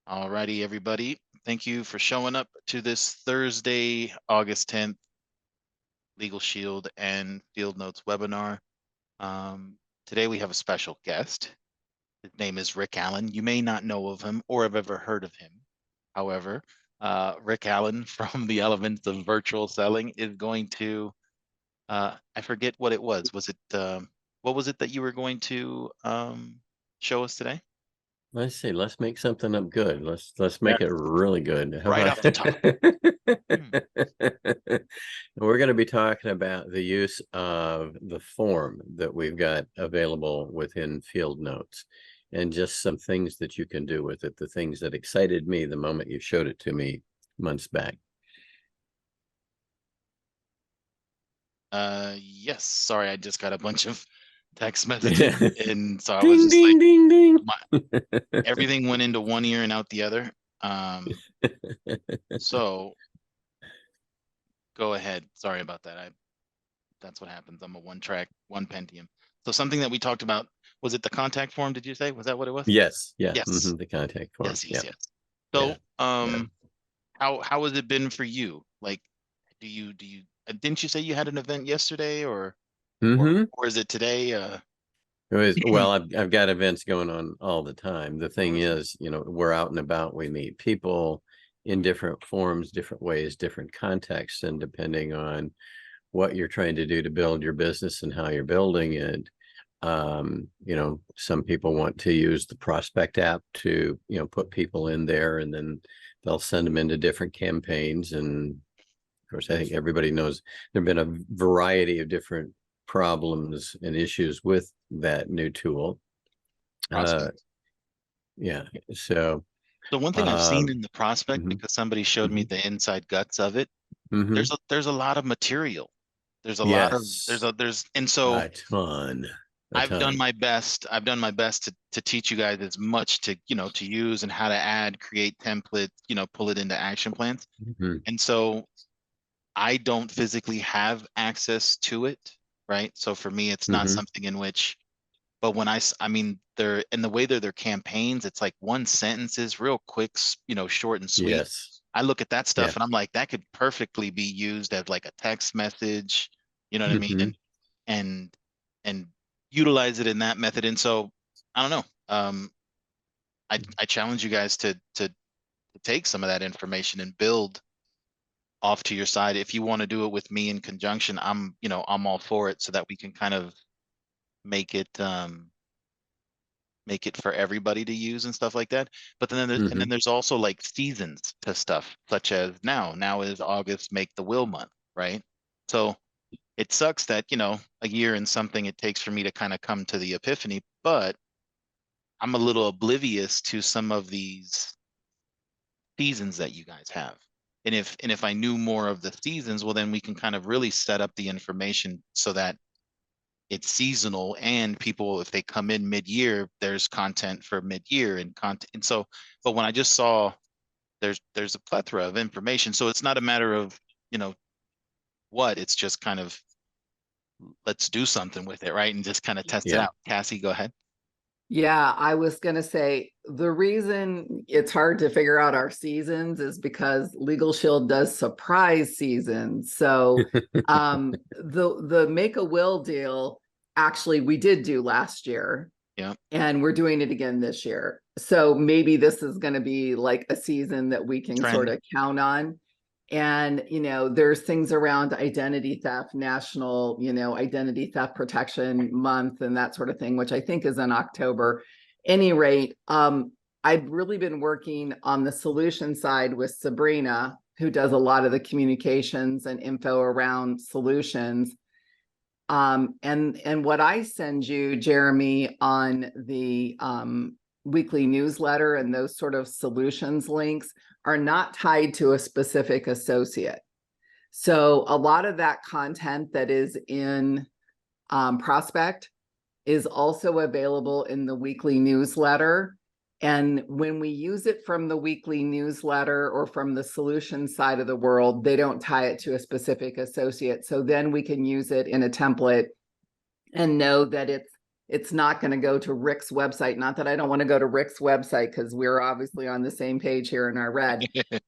All righty, everybody. Thank you for showing up to this Thursday, August 10th, Legal Shield and Field Notes webinar. Today we have a special guest. His name is Rick Allen. You may not know of him or have ever heard of him. However, Rick Allen from the Elements of Virtual Selling is going to, I forget what it was. What was it that you were going to show us today? Let's see. Let's make something up good. Let's make it really good. How Right about off the top. We're going to be talking about the use of the form that we've got available within Field Notes and just some things that you can do with it, the things that excited me the moment you showed it to me months back. Yes. Sorry, I just got a bunch of text messages, and so I was Ding, just like, ding, ding, ding. everything went into one ear and out the other. So go ahead. Sorry about that. That's what happens. I'm a one Pentium. So something that we talked about, was it the contact form? Did you say? Was that what it was? Yes. Yeah. Yes. The contact form. Yes. Yeah. Yes. Yes. Yeah. So, Yeah. how has it been for you? Like, didn't you say you had an event yesterday, or Mm-hmm. or is it today? It was, well, I've got events going on all the time. The thing Awesome. is, we're out and about. We meet people in different forms, different ways, different contexts, and depending on what you're trying to do to build your business and how you're building it, some people want to use the Prospect app to, put people in there, and then they'll send them into different campaigns. And of course, I think everybody knows there've been a variety of different problems and issues with that new tool. Prospect. Yeah. So, So one thing I've seen um, in the prospect, mhm, because somebody showed me mhm, the inside guts of it, mhm. there's a lot of material. There's a lot of Yes, and so a ton, a I've done ton. my best. I've done my best to teach you guys as much to, to use and how to add, create templates, pull it into action plans. Mhm, And so I don't physically have access to it, right? So for me, it's not mhm. something in which, but I mean, they're in the way they're their campaigns, it's like one sentences, real quick, short and sweet. Yes. I look at that Yeah. stuff and I'm like, that could perfectly be used as like a text message, you know what I mean? Mhm, And and utilize it in that method. And so I don't know. I challenge you guys to take some of that information and build off to your side. If you want to do it with me in conjunction, I'm all for it, so that we can kind of make it make it for everybody to use and stuff like that. But then mhm. there's also like seasons to stuff, such as now is August, make the will month, right? So it sucks that, a year and something it takes for me to kind of come to the epiphany, but I'm a little oblivious to some of these seasons that you guys have. And if I knew more of the seasons, well, then we can kind of really set up the information so that it's seasonal, and people, if they come in mid-year, there's content for mid-year and content. And so, but when I just saw there's a plethora of information, so it's not a matter of, you know, it's just kind of, let's do something with it, right? And just kind of test it Yeah. out. Cassie, go ahead. Yeah, I was going to say the reason it's hard to figure out our seasons is because Legal Shield does surprise seasons. So the Make a Will deal actually we did do last year, Yeah. and we're doing it again this year. So maybe this is going to be like a season that we can sort Trend. of count on. And, there's things around identity theft, national, identity theft protection month and that sort of thing, which I think is in October. Any rate, I've really been working on the solution side with Sabrina, who does a lot of the communications and info around solutions. And what I send you, Jeremy, on the weekly newsletter and those sort of solutions links are not tied to a specific associate. So a lot of that content that is in Prospect is also available in the weekly newsletter. And when we use it from the weekly newsletter or from the solution side of the world, they don't tie it to a specific associate. So then we can use it in a template and know that it's It's not going to go to Rick's website. Not that I don't want to go to Rick's website, because we're obviously on the same page here in our red.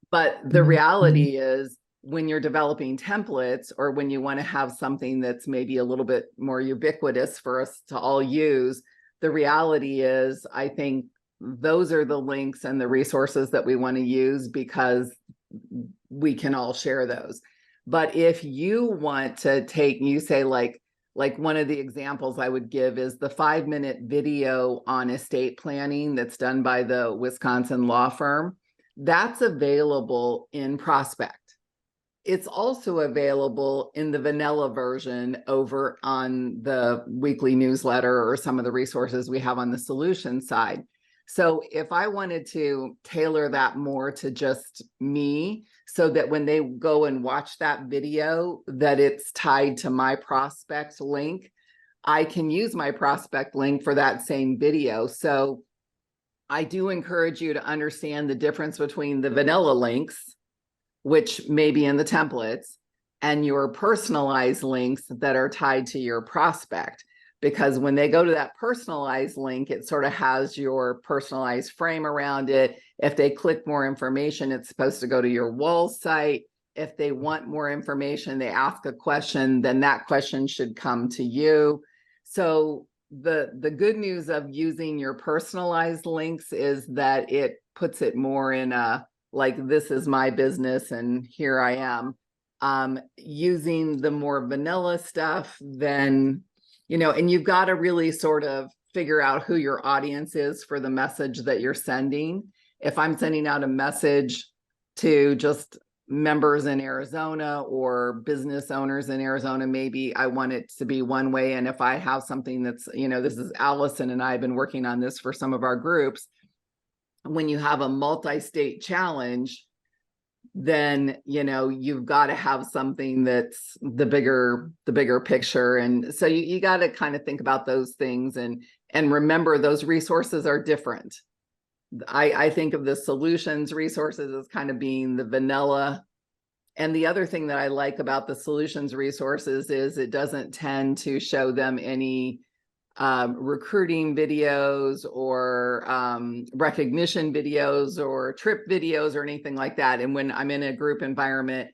But the reality is, when you're developing templates, or when you want to have something that's maybe a little bit more ubiquitous for us to all use, the reality is, I think those are the links and the resources that we want to use, because we can all share those. But if you want to take, you say like one of the examples I would give is the 5-minute video on estate planning that's done by the Wisconsin law firm. That's available in Prospect. It's also available in the vanilla version over on the weekly newsletter or some of the resources we have on the solution side. So if I wanted to tailor that more to just me, so that when they go and watch that video, that it's tied to my prospect link, I can use my prospect link for that same video. So I do encourage you to understand the difference between the vanilla links, which may be in the templates, and your personalized links that are tied to your prospect. Because when they go to that personalized link, it sort of has your personalized frame around it. If they click more information, it's supposed to go to your wall site. If they want more information, they ask a question, then that question should come to you. So the good news of using your personalized links is that it puts it more in a, like, this is my business and here I am. Using the more vanilla stuff, then, you know, and you've got to really sort of figure out who your audience is for the message that you're sending. If I'm sending out a message to just members in Arizona or business owners in Arizona, maybe I want it to be one way. And if I have something that's, you know, this is Allison and I have been working on this for some of our groups. When you have a multi-state challenge, then, you know, you've got to have something that's the bigger picture. And so you got to kind of think about those things and remember those resources are different. I think of the solutions resources as kind of being the vanilla. And the other thing that I like about the solutions resources is it doesn't tend to show them any recruiting videos or recognition videos or trip videos or anything like that. And when I'm in a group environment,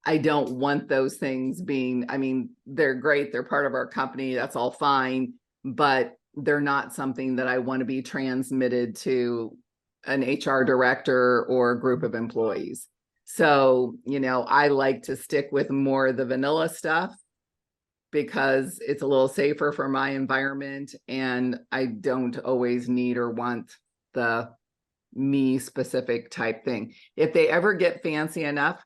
I don't want those things being, I mean, they're great. They're part of our company. That's all fine, but they're not something that I want to be transmitted to an HR director or a group of employees. So, you know, I like to stick with more of the vanilla stuff because it's a little safer for my environment, and I don't always need or want the me specific type thing. If they ever get fancy enough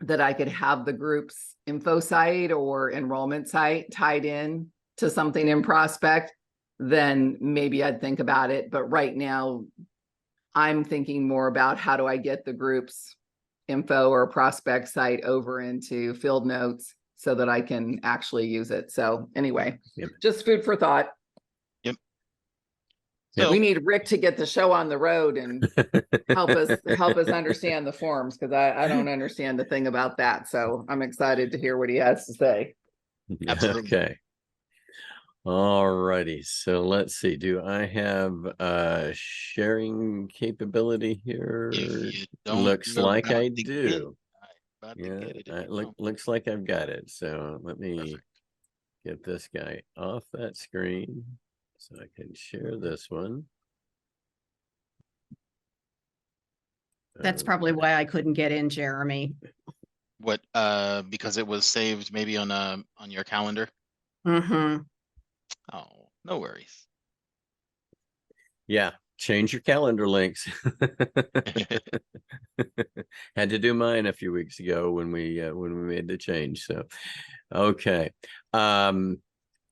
that I could have the group's info site or enrollment site tied in to something in Prospect, then maybe I'd think about it. But right now, I'm thinking more about how do I get the group's info or prospect site over into Field Notes so that I can actually use it. So anyway, just food for thought. Yep. So we need Rick to get the show on the road and help us understand the forms, because I don't understand a thing about that. So I'm excited to hear what he has to say. Absolutely. Okay. All righty. So let's see. Do I have a sharing capability here? Looks like I do. Yeah, looks like I've got it. So let me get this guy off that screen so I can share this one. That's probably why I couldn't get in, Jeremy. What? Because it was saved maybe on your calendar. Mm-hmm. Oh, no worries. Yeah, change your calendar links. Had to do mine a few weeks ago when we made the change. So, okay. I'm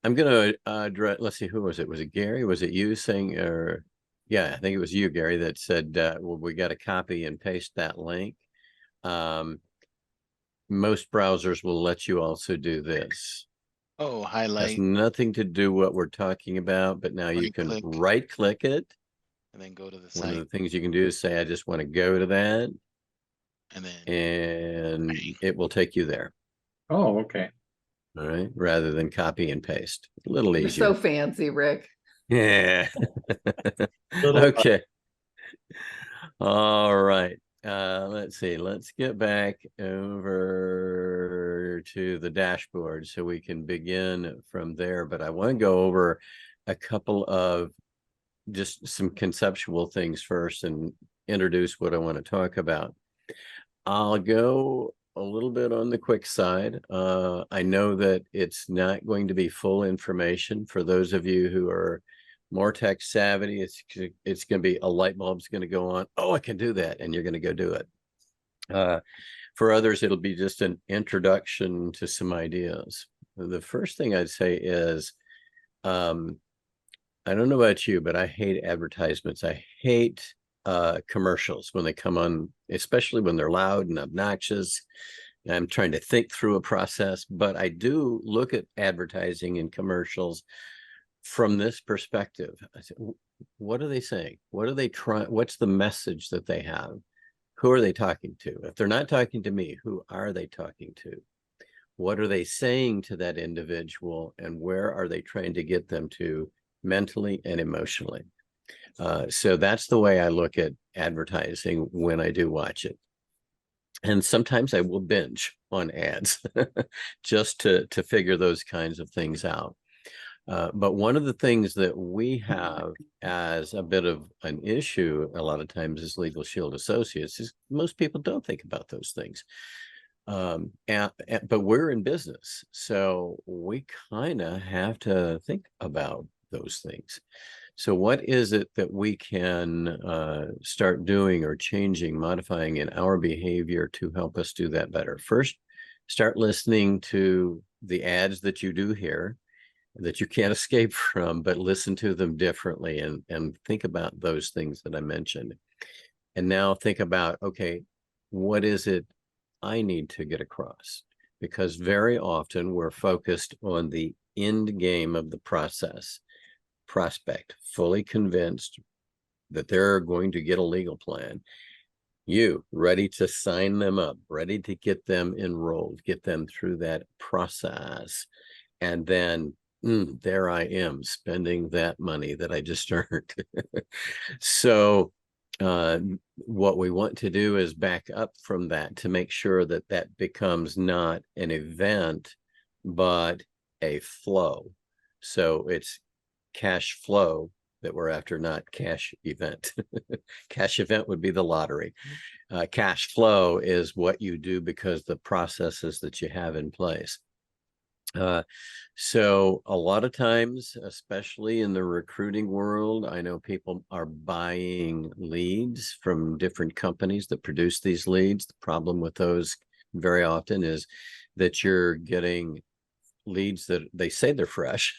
gonna address. Let's see, who was it? Was it Gary? Was it you saying? Or yeah, I think it was you, Gary, that said, "Well, we got to copy and paste that link." Most browsers will let you also do this. Oh, Has highlight nothing to do what we're talking about, but now you can right click it and then go to the One of the site. things you can do is say, I just want to go to that, And then and it will take you there. Oh, okay. All right, rather than copy and paste. A little You're easier. so fancy, Rick. Yeah. Little Okay. All right. Let's see. Let's get back over to the dashboard so we can begin from there. But I want to go over a couple of just some conceptual things first and introduce what I want to talk about. I'll go a little bit on the quick side. I know that it's not going to be full information for those of you who are more tech savvy. It's going to be a light bulb's going to go on. Oh, I can do that, and you're going to go do it. For others, it'll be just an introduction to some ideas. The first thing I'd say is, I don't know about you, but I hate advertisements. I hate commercials when they come on, especially when they're loud and obnoxious. I'm trying to think through a process, but I do look at advertising and commercials from this perspective. I say, what are they saying? What are they trying? What's the message that they have? Who are they talking to? If they're not talking to me, who are they talking to? What are they saying to that individual, and where are they trying to get them to mentally and emotionally? So that's the way I look at advertising when I do watch it. And sometimes I will binge on ads just to figure those kinds of things out. But one of the things that we have as a bit of an issue a lot of times as Legal Shield associates is most people don't think about those things. But we're in business, so we kind of have to think about those things. So what is it that we can start doing or changing, modifying in our behavior to help us do that better? First, start listening to the ads that you do hear, that you can't escape from, but listen to them differently and think about those things that I mentioned. And now think about, okay, what is it I need to get across? Because very often we're focused on the end game of the process. Prospect fully convinced that they're going to get a legal plan. You ready to sign them up, ready to get them enrolled, get them through that process. And then there I am spending that money that I just earned. So what we want to do is back up from that to make sure that that becomes not an event, but a flow. So it's cash flow that we're after, not cash event. Cash event would be the lottery. Cash flow is what you do because the processes that you have in place. So a lot of times, especially in the recruiting world, I know people are buying leads from different companies that produce these leads. The problem with those very often is that you're getting leads that they say they're fresh,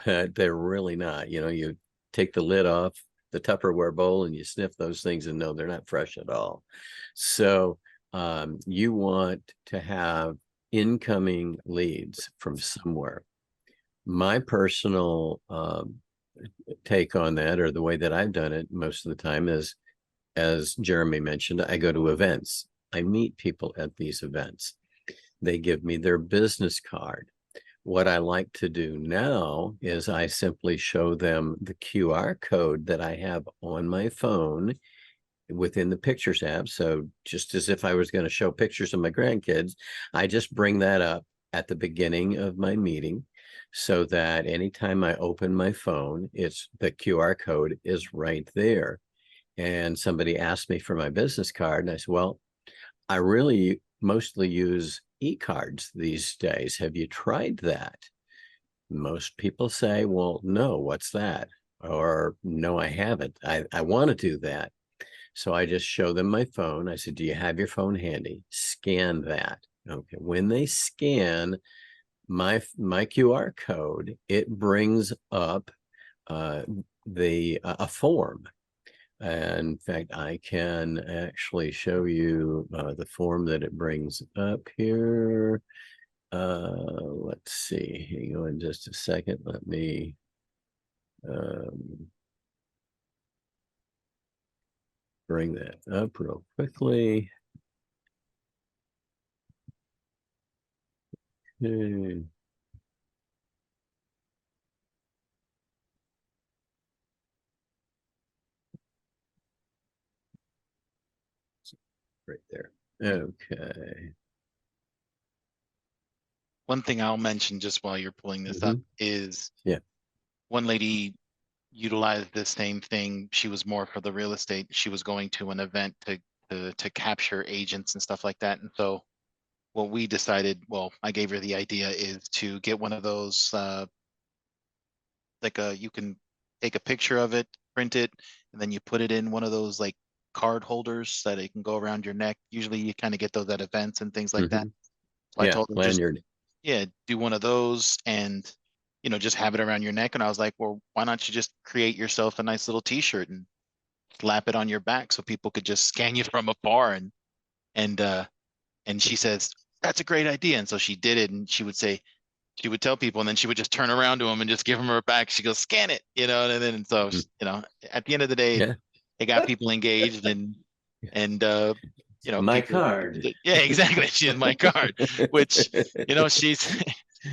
but they're really not. You know, you take the lid off the Tupperware bowl and you sniff those things and no, they're not fresh at all. So you want to have incoming leads from somewhere. My personal take on that, or the way that I've done it most of the time, is, as Jeremy mentioned, I go to events. I meet people at these events. They give me their business card. What I like to do now is I simply show them the QR code that I have on my phone within the Pictures app. So just as if I was going to show pictures of my grandkids, I just bring that up at the beginning of my meeting so that anytime I open my phone, it's the QR code is right there. And somebody asked me for my business card, and I said, well, I really mostly use e-cards these days. Have you tried that? Most people say, well, no, what's that? Or no, I haven't. I want to do that. So I just show them my phone. I said, do you have your phone handy? Scan that. Okay. When they scan my QR code, it brings up a form. And in fact, I can actually show you the form that it brings up here. Let's see. Hang on just a second. Let me bring that up real quickly. Yay. Right there. Okay. One thing I'll mention just while you're pulling this up is Yeah. one lady utilized the same thing. She was more for the real estate. She was going to an event to capture agents and stuff like that. And so what we decided, well, I gave her the idea is to get one of those you can take a picture of it, print it, and then you put it in one of those like card holders that it can go around your neck. Usually you kind of get those at events and things like that. So I Yeah, told her just lanyard. do one of those and just have it around your neck. And I was like, well, why not you just create yourself a nice little t-shirt and slap it on your back so people could just scan you from afar and she says, that's a great idea. And so she did it and she would tell people and then she would just turn around to them and just give them her back. She goes, scan it, and then so at the end of the day, Yeah. it got people engaged and My people, card. yeah, exactly. She is my card, which she's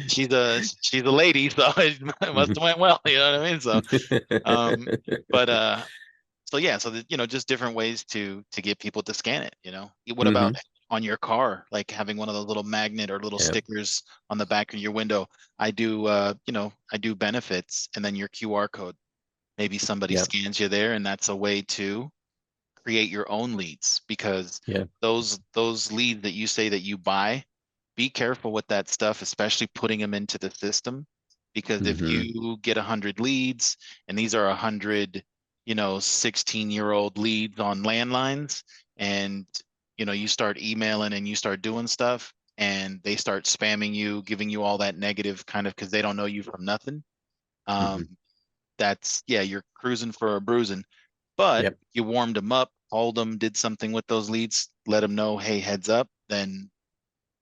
she's a lady, so it must have went well. You know what I mean? So but so yeah, so just different ways to get people to scan it. What about on your car, like having one of those little magnet or little stickers on the back of your window? I do I do benefits and then your QR code. Maybe somebody scans you there, and that's a way to create your own leads, because those leads that you say that you buy, be careful with that stuff, especially putting them into the system, because if you get 100 leads and these are 100 16-year-old leads on landlines, and you start emailing and you start doing stuff and they start spamming you, giving you all that negative kind of, because they don't know you from nothing, that's you're cruising for a bruising. But you warmed them up, called them, did something with those leads, let them know, hey, heads up, then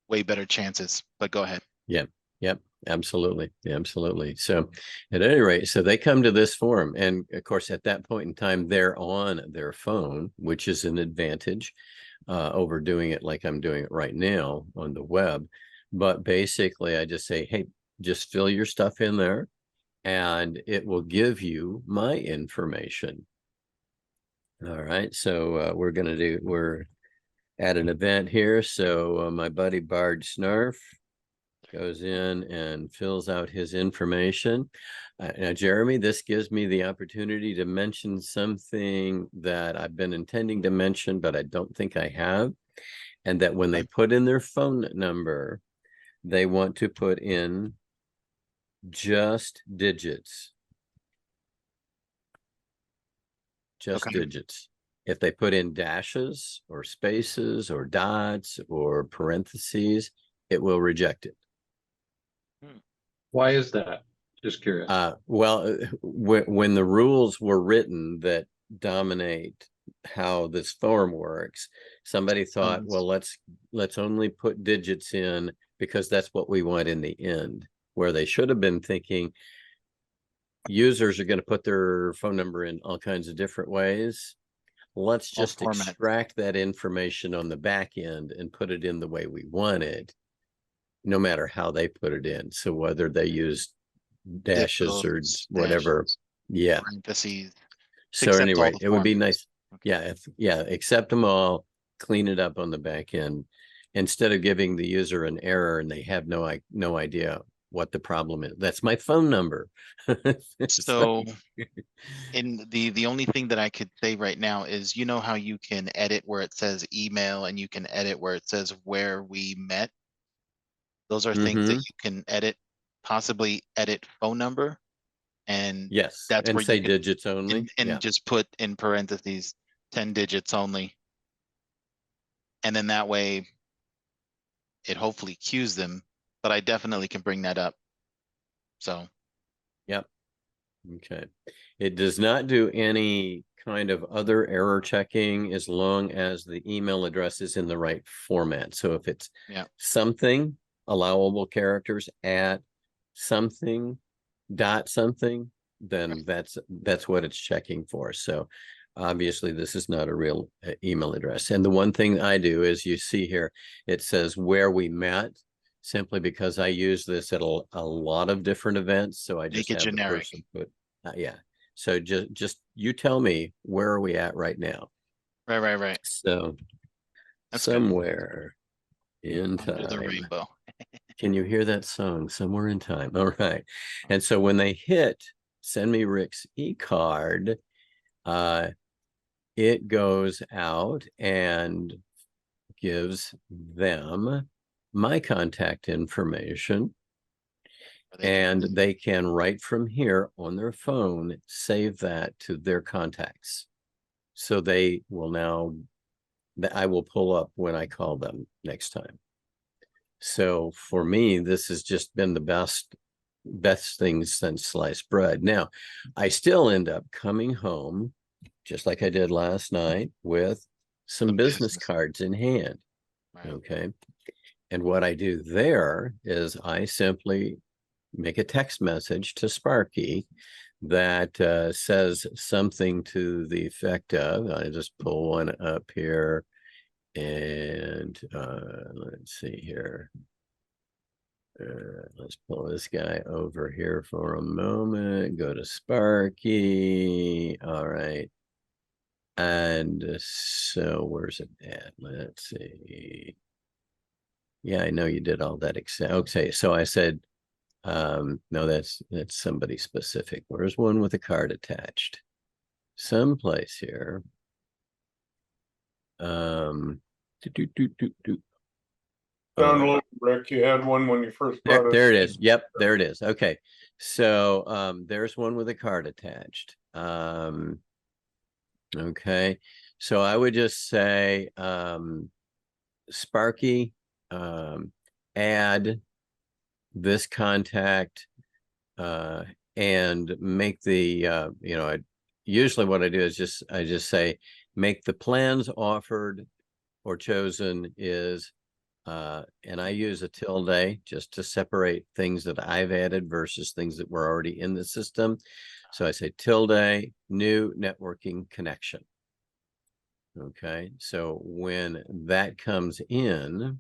way better chances. But go ahead. Yep, absolutely. Absolutely. So at any rate, so they come to this forum, and of course, at that point in time, they're on their phone, which is an advantage over doing it like I'm doing it right now on the web. But basically, I just say, hey, just fill your stuff in there and it will give you my information. All right, so we're at an event here. So my buddy Bard Snarf goes in and fills out his information. Now, Jeremy, this gives me the opportunity to mention something that I've been intending to mention, but I don't think I have. And that when they put in their phone number, they want to put in just digits. Just digits. If they put in dashes or spaces or dots or parentheses, it will reject it. Why is that? Just curious. Well, when the rules were written that dominate how this form works, somebody thought, well, let's only put digits in because that's what we want in the end, where they should have been thinking users are going to put their phone number in all kinds of different ways. Let's just extract that information on the back end and put it in the way we want it, no matter how they put it in. So whether they use dashes or whatever, parentheses. So anyway, it would be nice. Accept them all, clean it up on the back end, instead of giving the user an error and they have no idea what the problem is. That's my phone number. So in the only thing that I could say right now is, how you can edit where it says email and you can edit where it says where we met. Those are things that you can edit, possibly edit phone number. And that's where say you can, digits only and just put in parentheses 10 digits only. And then that way it hopefully cues them, but I definitely can bring that up. So. Okay. It does not do any kind of other error checking as long as the email address is in the right format. So if it's something, allowable characters, at something, dot something, then that's what it's checking for. So obviously this is not a real email address. And the one thing I do is, you see here, it says where we met. simply because I use this at a lot of different events. So I just Make it have the generic. person put, yeah. So just you tell me, where are we at right now? Right. So That's good. somewhere in Under the time. rainbow. Can you hear that song? Somewhere in time. All right. And so when they hit send me Rick's e-card, it goes out and gives them my contact information, and they can right from here on their phone save that to their contacts. So they will now, I will pull up when I call them next time. So for me, this has just been the best thing since sliced bread. Now, I still end up coming home, just like I did last night, with some business cards in hand. Right. Okay. And what I do there is I simply make a text message to Sparky that says something to the effect of, I just pull one up here, and let's see here. Let's pull this guy over here for a moment. Go to Sparky. All right. And so where's it at? Let's see. Yeah, I know you did all that. Okay, so I said, no, that's somebody specific. Where's one with a card attached? Someplace here. Down low, Rick. You had one when you first brought it. There it is. Yep, there it is. Okay. So there's one with a card attached. Okay. So I would just say Sparky, add this contact and make the usually what I do is I just say make the plans offered or chosen is and I use a tilde just to separate things that I've added versus things that were already in the system. So I say tilde new networking connection. Okay, so when that comes in,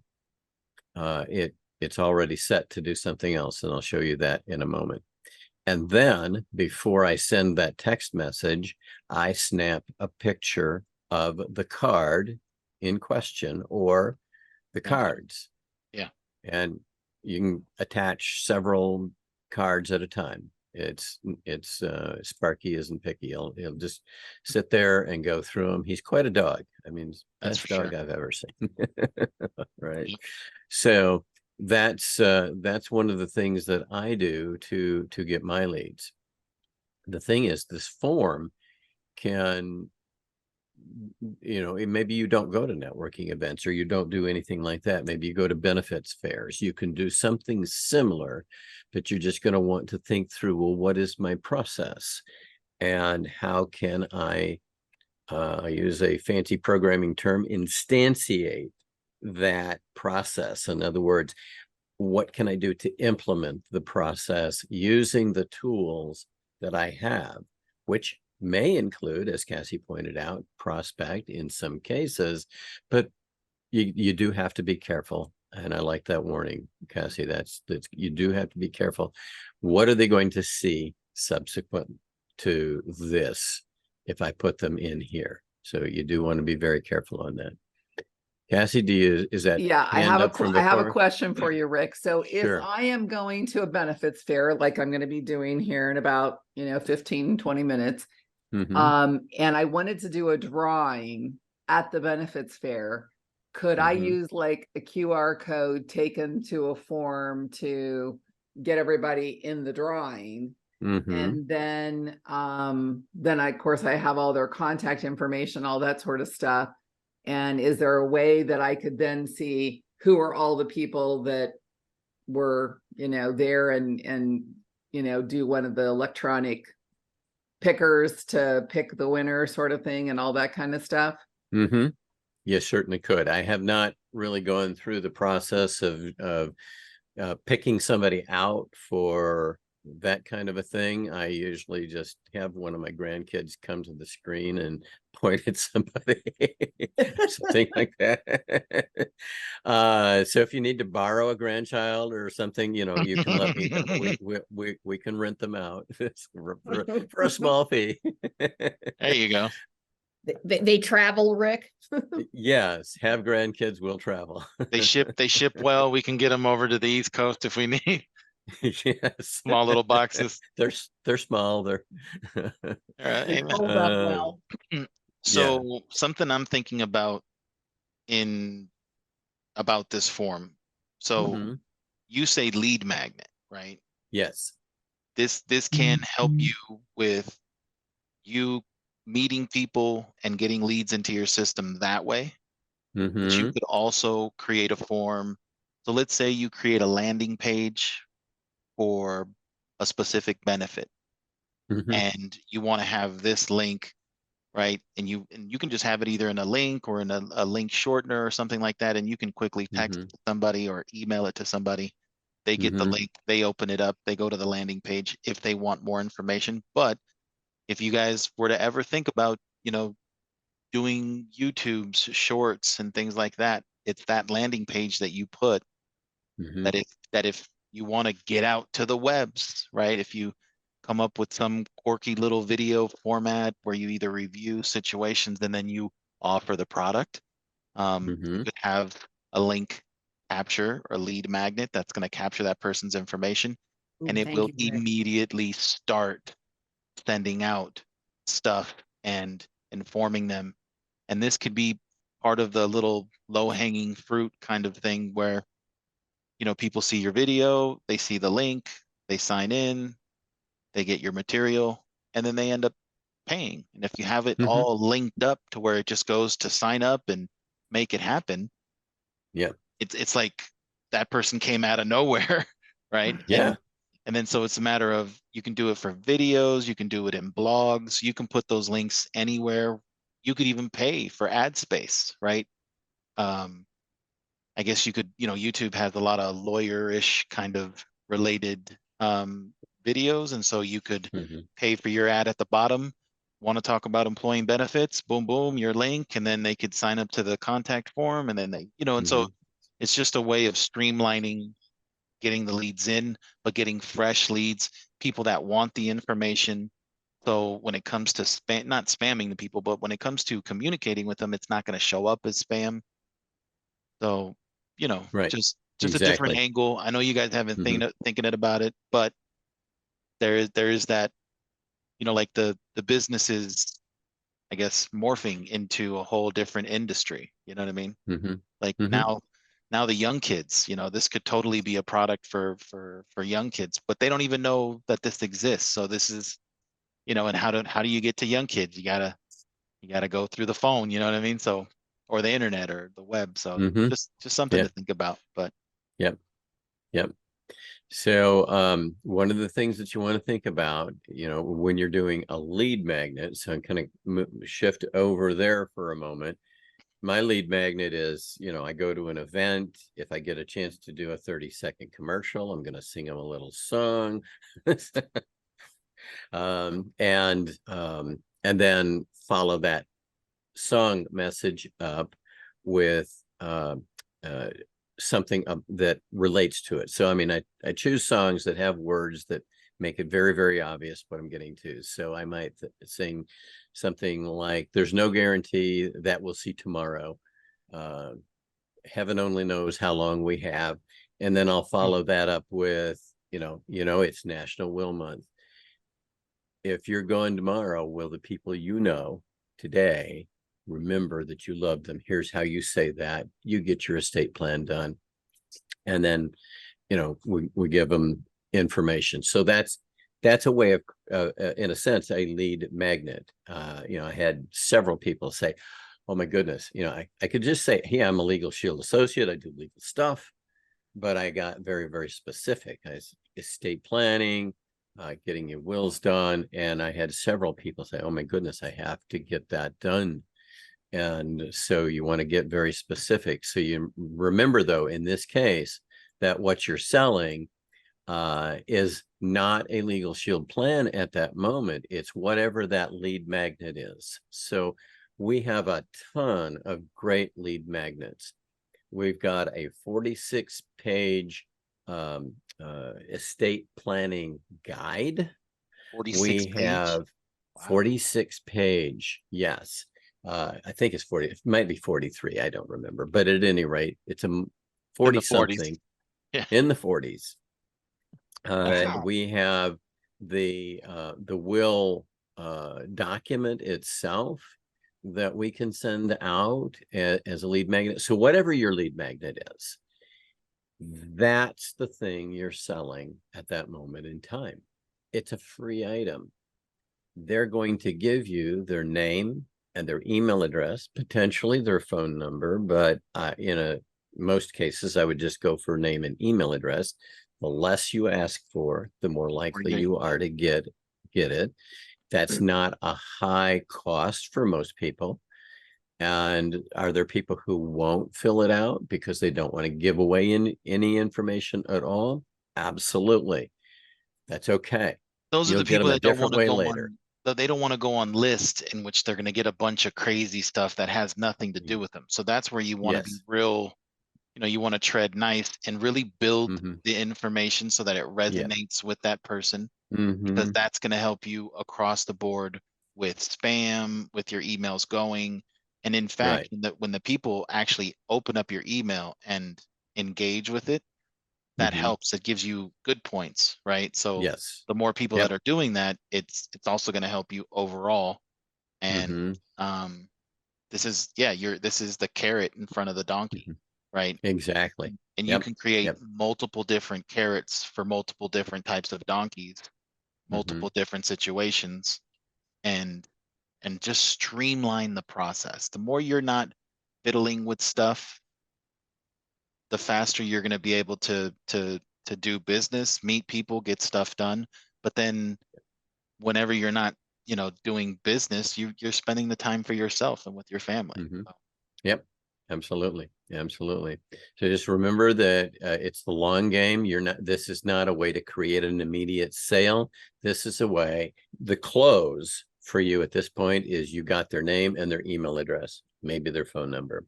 it's already set to do something else, and I'll show you that in a moment. And then before I send that text message, I snap a picture of the card in question or the cards. Yeah. And you can attach several cards at a time. It's Sparky isn't picky. He'll just sit there and go through them. He's quite a dog. I mean, best dog I've ever seen. Right. So that's one of the things that I do to get my leads. The thing is, this form can, maybe you don't go to networking events or you don't do anything like that. Maybe you go to benefits fairs. You can do something similar, but you're just going to want to think through, well, what is my process and how can I use a fancy programming term, instantiate that process. In other words, what can I do to implement the process using the tools that I have, which may include, as Cassie pointed out, prospect in some cases, but you do have to be careful. And I like that warning, Cassie, that's you do have to be careful. What are they going to see subsequent to this if I put them in here? So you do want to be very careful on that. Cassie, is that? Yeah, I have a question for you, Rick. So if I am going to a benefits fair, like I'm going to be doing here in about, 15, 20 minutes, and I wanted to do a drawing at the benefits fair, could I use like a QR code taken to a form to get everybody in the drawing? And then of course I have all their contact information, all that sort of stuff. And is there a way that I could then see who are all the people that were, there and do one of the electronic pickers to pick the winner sort of thing and all that kind of stuff? You certainly could. I have not really gone through the process of picking somebody out for that kind of a thing, I usually just have one of my grandkids come to the screen and point at somebody, something like that. So if you need to borrow a grandchild or something, you know, you can let me know. We can rent them out for a small fee. There you go. They travel, Rick. Yes, have grandkids will travel. They ship well. We can get them over to the East Coast if we need. Yes. Small little boxes. They're small. They're All right, amen. Hold up well. So something I'm thinking about about this form. So Mhm. you say lead magnet, right? Yes. This can help you with you meeting people and getting leads into your system that way. But you Mm-hmm. could also create a form. So let's say you create a landing page for a specific benefit, Mm-hmm. and you want to have this link, right? And you can just have it either in a link or in a link shortener or something like that, and you can quickly text Mm-hmm. it to somebody or email it to somebody. They get the Mm-hmm. link, they open it up, they go to the landing page if they want more information. But if you guys were to ever think about, doing YouTube's shorts and things like that, it's that landing page that you put Mm-hmm. that if you want to get out to the webs, right? If you come up with some quirky little video format where you either review situations and then you offer the product, Mm-hmm. you could have a link capture or lead magnet that's going to capture that person's information, Ooh, and it thank will you, Rick. immediately start sending out stuff and informing them. And this could be part of the little low-hanging fruit kind of thing where, people see your video, they see the link, they sign in, they get your material, and then they end up paying. And if you have it Mm-hmm. all linked up to where it just goes to sign up and make it happen, Yeah. it's like that person came out of nowhere, right? Yeah. And then so it's a matter of, you can do it for videos, you can do it in blogs, you can put those links anywhere. You could even pay for ad space, right? Um, I guess you could, YouTube has a lot of lawyer-ish kind of related videos, and so you could Mm-hmm. pay for your ad at the bottom. Want to talk about employee benefits? Boom, boom, your link, and then they could sign up to the contact form, and then and Mm-hmm. so it's just a way of streamlining getting the leads in, but getting fresh leads, people that want the information. So when it comes to spam, not spamming the people, but when it comes to communicating with them, it's not going to show up as spam. So, Right. just a different Exactly. angle. I know you guys haven't Mm-hmm. thinking it about it, but there is that, like the businesses, I guess, morphing into a whole different industry. You know what I mean? Mm-hmm. Like Mm-hmm. now the young kids, this could totally be a product for young kids, but they don't even know that this exists. So this is, and how do you get to young kids? You gotta go through the phone, you know what I mean? So, or the internet or the web. So Mm-hmm. just something Yeah. to think about. But Yep. Yep. So one of the things that you want to think about, when you're doing a lead magnet, so I'm kind of shift over there for a moment. My lead magnet is, I go to an event. If I get a chance to do a 30-second commercial, I'm going to sing them a little song. And then follow that song message up with something that relates to it. So, I mean, I choose songs that have words that make it very, very obvious what I'm getting to. So I might sing something like, "There's no guarantee that we'll see tomorrow. Uh, Heaven only knows how long we have." And then I'll follow that up with, it's National Will Month. If you're going tomorrow, will the people you know today remember that you love them? Here's how you say that. You get your estate plan done. And then, we give them information. So that's a way of, in a sense, a lead magnet. I had several people say, "Oh my goodness, I could just say, hey, I'm a Legal Shield associate. I do legal stuff." But I got very, very specific. Estate planning, getting your wills done. And I had several people say, "Oh my goodness, I have to get that done." And so you want to get very specific. So you remember, though, in this case, that what you're selling is not a Legal Shield plan at that moment. It's whatever that lead magnet is. So we have a ton of great lead magnets. We've got a 46-page estate planning guide. 46 We page. have 46-page, yes. I think it's 40, it might be 43, I don't remember, but at any rate, it's a 40 something Yeah. in the 40s. Wow. We have the will document itself that we can send out as a lead magnet. So whatever your lead magnet is, that's the thing you're selling at that moment in time. It's a free item. They're going to give you their name and their email address, potentially their phone number, but in most cases, I would just go for name and email address. The less you ask for, the more likely you are to get it. That's not a high cost for most people. And are there people who won't fill it out because they don't want to give away any information at all? Absolutely. That's okay. Those are You'll the get people them a that don't want different to way go later. on, they don't want to go on lists in which they're going to get a bunch of crazy stuff that has nothing to do with them. So that's where you want to be Yes. real, you want to tread nice and really build Mm-hmm. the information so that it resonates with that person, because that's going to help you across the board with spam, with your emails going. And in fact, when the people actually open up your email and engage with it, that helps. It gives you good points, right? So Yes. the more people that are doing that, it's also going to help you overall. And this is the carrot in front of the donkey, right? Exactly. And you can create multiple different carrots for multiple different types of donkeys, multiple different situations, and just streamline the process. The more you're not fiddling with stuff, the faster you're going to be able to do business, meet people, get stuff done. But then whenever you're not, doing business, you're spending the time for yourself and with your family. Yep. Absolutely. Absolutely. So just remember that it's the long game. This is not a way to create an immediate sale. This is a way, the close for you at this point is you got their name and their email address, maybe their phone number.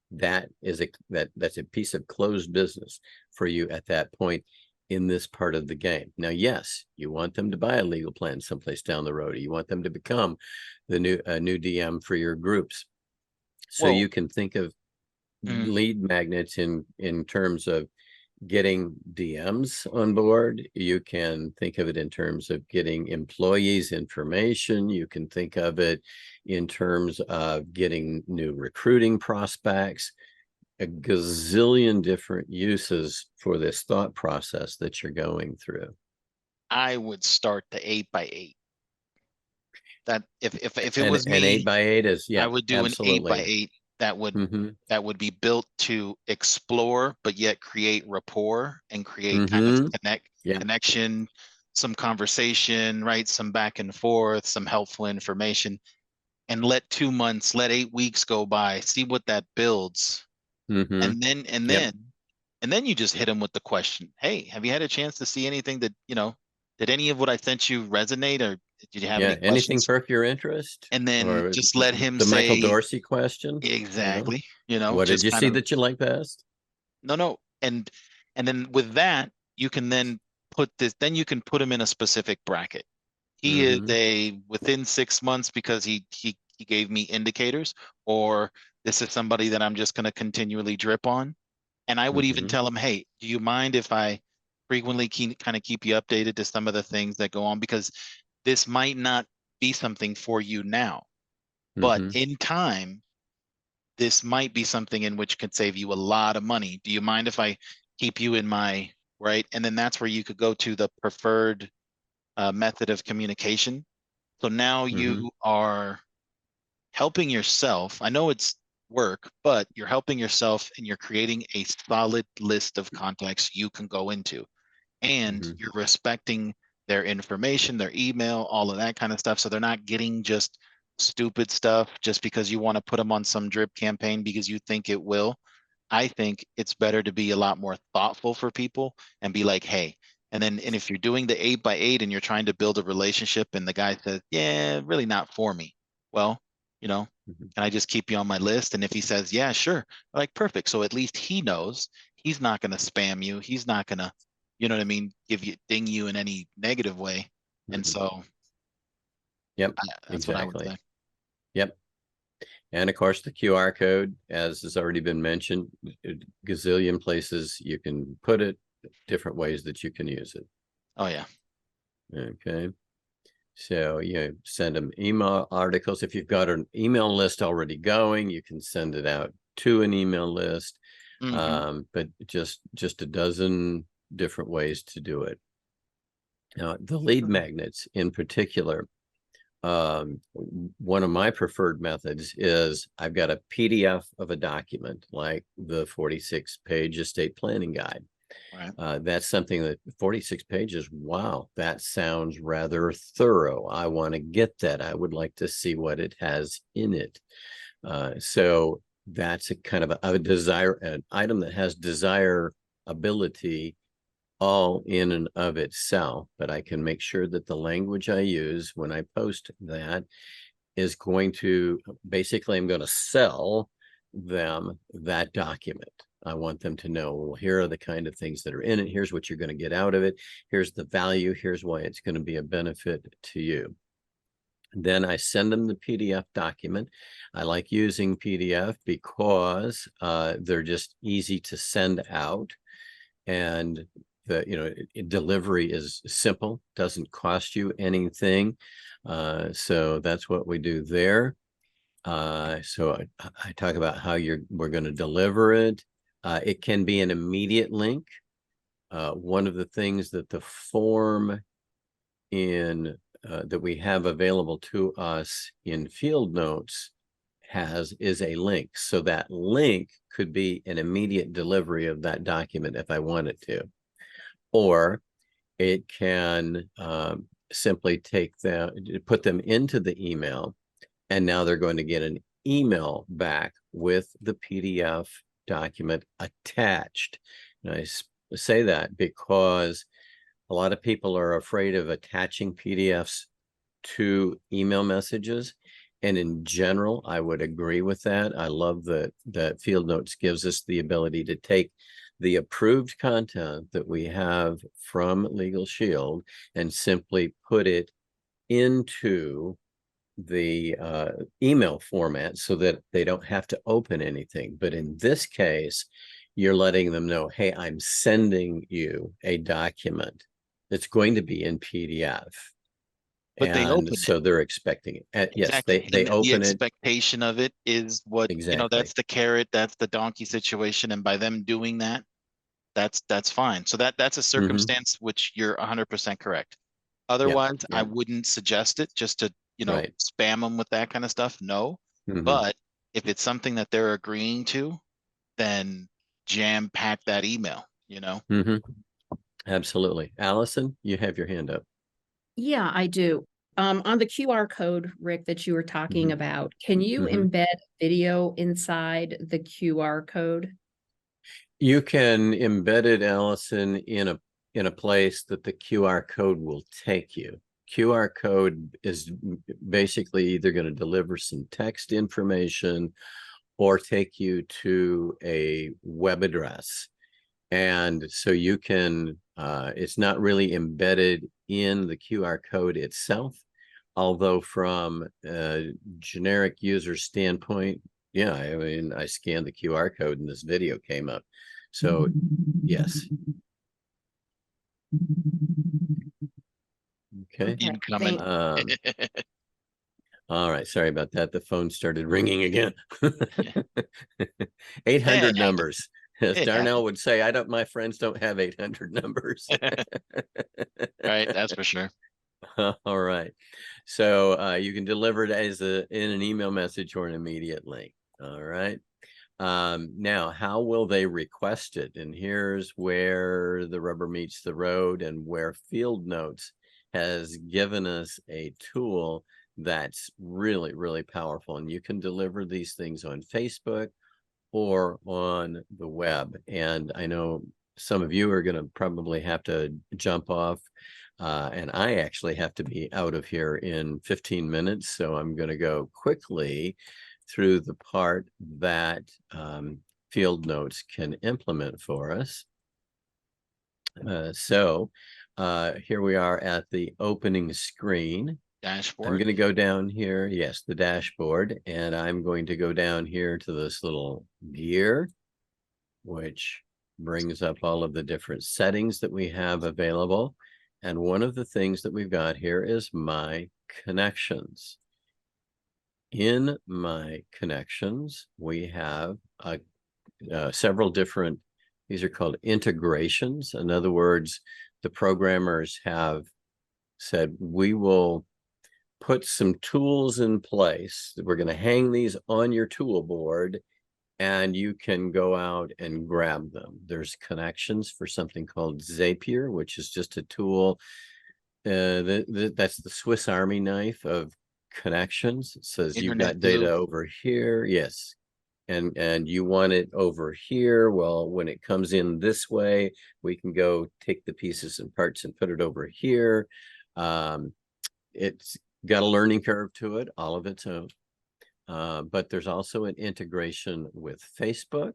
That's a piece of closed business for you at that point in this part of the game. Now, yes, you want them to buy a legal plan someplace down the road. You want them to become the new DM for your groups. So you can think of lead magnets in terms of getting DMs on board. You can think of it in terms of getting employees information. You can think of it in terms of getting new recruiting prospects, a gazillion different uses for this thought process that you're going through. I would start the 8x8. That if it and, was me, an 8x8 is I would do absolutely. an 8x8 that would be built to explore, but yet create rapport and create kind of connection, some conversation, right? Some back and forth, some helpful information, and let 2 months, let 8 weeks go by, see what that builds. And then you just hit them with the question, hey, have you had a chance to see anything that, did any of what I sent you resonate, or did you have any anything questions? perk your interest? And then or just let him the say Michael Dorsey question. exactly, What did just you kind see of that you like best? no. And then with that, you can then you can put him in a specific bracket. He is a within 6 months because he gave me indicators, or this is somebody that I'm just going to continually drip on. And I would even tell him, hey, do you mind if I frequently kind of keep you updated to some of the things that go on? Because this might not be something for you now, but in time, this might be something in which could save you a lot of money. Do you mind if I keep you in my right? And then that's where you could go to the preferred method of communication. So now you are helping yourself. I know it's work, but you're helping yourself and you're creating a solid list of contacts you can go into. And you're respecting their information, their email, all of that kind of stuff. So they're not getting just stupid stuff just because you want to put them on some drip campaign because you think it will. I think it's better to be a lot more thoughtful for people and be like, hey, And if you're doing the 8x8 and you're trying to build a relationship and the guy says, yeah, really not for me. Well, you know, Mhm. can I just keep you on my list? And if he says, yeah, sure, like perfect. So at least he knows he's not going to spam you. He's not going to, you know what I mean, ding you in any negative way. And Mhm. so Yep, that's what I would exactly. say. Yep. And of course, the QR code, as has already been mentioned, a gazillion places you can put it, different ways that you can use it. Oh yeah. Okay. So you send them email articles. If you've got an email list already going, you can send it out to an email list. But just a dozen different ways to do it. Now, the lead magnets in particular, one of my preferred methods is I've got a PDF of a document like the 46-page estate planning guide. Right. That's something that 46 pages. Wow, that sounds rather thorough. I want to get that. I would like to see what it has in it. So that's a kind of a desire, an item that has desirability all in and of itself, but I can make sure that the language I use when I post that is going to, basically, I'm going to sell them that document. I want them to know, well, here are the kind of things that are in it. Here's what you're going to get out of it. Here's the value. Here's why it's going to be a benefit to you. Then I send them the PDF document. I like using PDF because they're just easy to send out. And delivery is simple, doesn't cost you anything. So that's what we do there. So I talk about how we're going to deliver it. It can be an immediate link. One of the things that the form that we have available to us in Field Notes is a link. So that link could be an immediate delivery of that document if I wanted to. Or it can simply put them into the email, and now they're going to get an email back with the PDF document attached. And I say that because a lot of people are afraid of attaching PDFs to email messages. And in general, I would agree with that. I love that Field Notes gives us the ability to take the approved content that we have from Legal Shield and simply put it into the email format so that they don't have to open anything. But in this case, you're letting them know, hey, I'm sending you a document that's going to be in PDF. But they And open it. so they're expecting it. Yes, Exactly. they And the open it. expectation of it is what, Exactly. that's the carrot, that's the donkey situation. And by them doing that, that's fine. So that's a circumstance which you're 100% correct. Otherwise, I Yep. wouldn't suggest it just to, Right. spam them with that kind of stuff. No. But if it's something that they're agreeing to, then jam pack that email. Absolutely. Allison, you have your hand up. Yeah, I do. On the QR code, Rick, that you were talking about, can you embed video inside the QR code? You can embed it, Allison, in a place that the QR code will take you. QR code is basically either going to deliver some text information or take you to a web address. And so you can, it's not really embedded in the QR code itself, although from a generic user standpoint, yeah, I mean, I scanned the QR code and this video came up. So yes. Okay. Incoming. All right. Sorry about that. The phone started ringing again. 800 numbers. As Darnell would say, my friends don't have 800 numbers. Right. That's for sure. All right. So you can deliver it in an email message or an immediate link. All right. Now, how will they request it? And here's where the rubber meets the road and where Field Notes has given us a tool that's really, really powerful. And you can deliver these things on Facebook or on the web. And I know some of you are going to probably have to jump off. And I actually have to be out of here in 15 minutes. So I'm going to go quickly through the part that Field Notes can implement for us. Here we are at the opening screen. Dashboard. I'm going to go down here. Yes, the dashboard. And I'm going to go down here to this little gear, which brings up all of the different settings that we have available. And one of the things that we've got here is My Connections. In My Connections, we have several different, these are called integrations. In other words, the programmers have said, we will put some tools in place. We're going to hang these on your tool board, and you can go out and grab them. There's connections for something called Zapier, which is just a tool. That's the Swiss Army knife of connections. It says you've got data over here. Yes. And you want it over here. Well, when it comes in this way, we can go take the pieces and parts and put it over here. It's got a learning curve to it, all of its own. But there's also an integration with Facebook.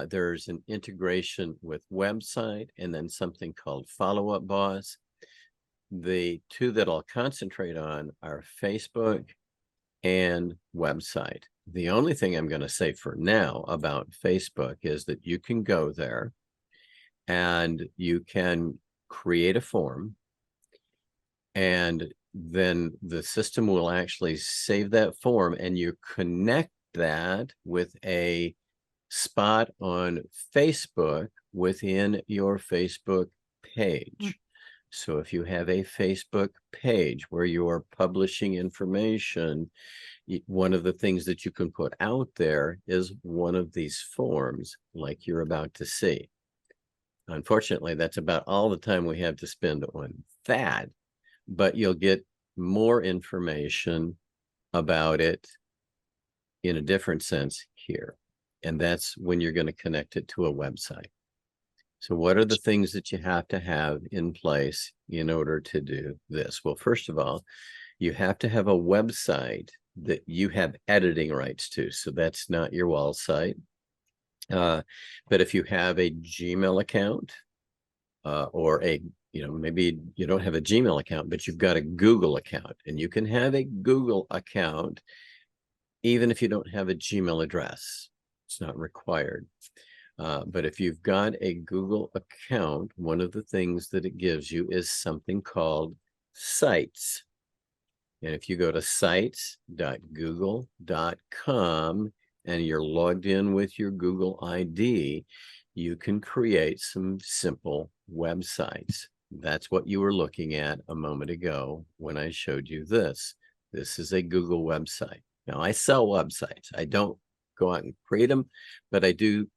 There's an integration with website, and then something called Follow Up Boss. The two that I'll concentrate on are Facebook and website. The only thing I'm going to say for now about Facebook is that you can go there and you can create a form, and then the system will actually save that form, and you connect that with a spot on Facebook within your Facebook page. So if you have a Facebook page where you are publishing information, one of the things that you can put out there is one of these forms like you're about to see. Unfortunately, that's about all the time we have to spend on that, but you'll get more information about it in a different sense here. And that's when you're going to connect it to a website. So what are the things that you have to have in place in order to do this? Well, first of all, you have to have a website that you have editing rights to. So that's not your wall site. But if you have a Gmail account or maybe you don't have a Gmail account, but you've got a Google account, and you can have a Google account even if you don't have a Gmail address. It's not required. But if you've got a Google account, one of the things that it gives you is something called sites. And if you go to sites.google.com and you're logged in with your Google ID, you can create some simple websites. That's what you were looking at a moment ago when I showed you this. This is a Google website. Now, I sell websites. I don't go out and create them, but I do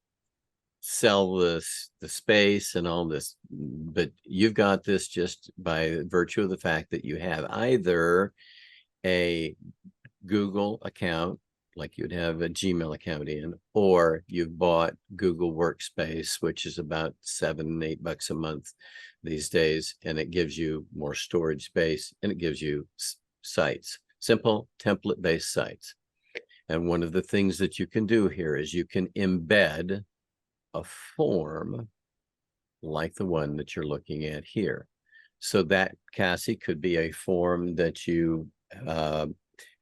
sell the space and all this. But you've got this just by virtue of the fact that you have either a Google account, like you'd have a Gmail account in, or you've bought Google Workspace, which is about $7, $8 a month these days, and it gives you more storage space, and it gives you sites, simple template-based sites. And one of the things that you can do here is you can embed a form like the one that you're looking at here. So that, Cassie, could be a form that you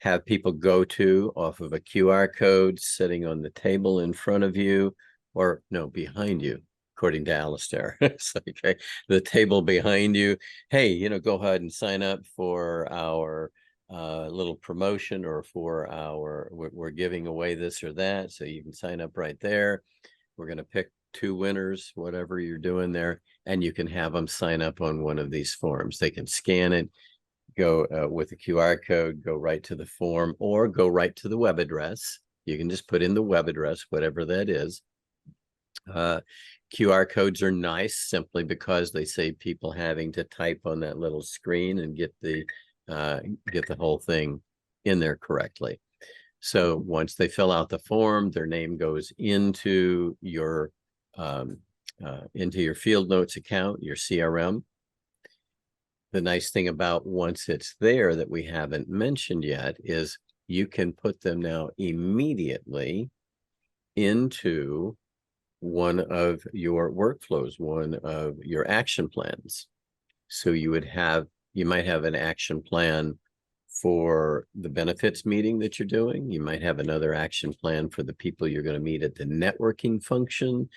have people go to off of a QR code sitting on the table in front of you, or no, behind you, according to Alistair. It's like, okay, the table behind you. Hey, go ahead and sign up for our little promotion, or for we're giving away this or that. So you can sign up right there. We're going to pick 2 winners, whatever you're doing there, and you can have them sign up on one of these forms. They can scan it, go with a QR code, go right to the form, or go right to the web address. You can just put in the web address, whatever that is. QR codes are nice simply because they save people having to type on that little screen and get the whole thing in there correctly. So once they fill out the form, their name goes into your into your field notes account, your CRM. The nice thing about once it's there that we haven't mentioned yet is you can put them now immediately into one of your workflows, one of your action plans. So you might have an action plan for the benefits meeting that you're doing. You might have another action plan for the people you're going to meet at the networking function.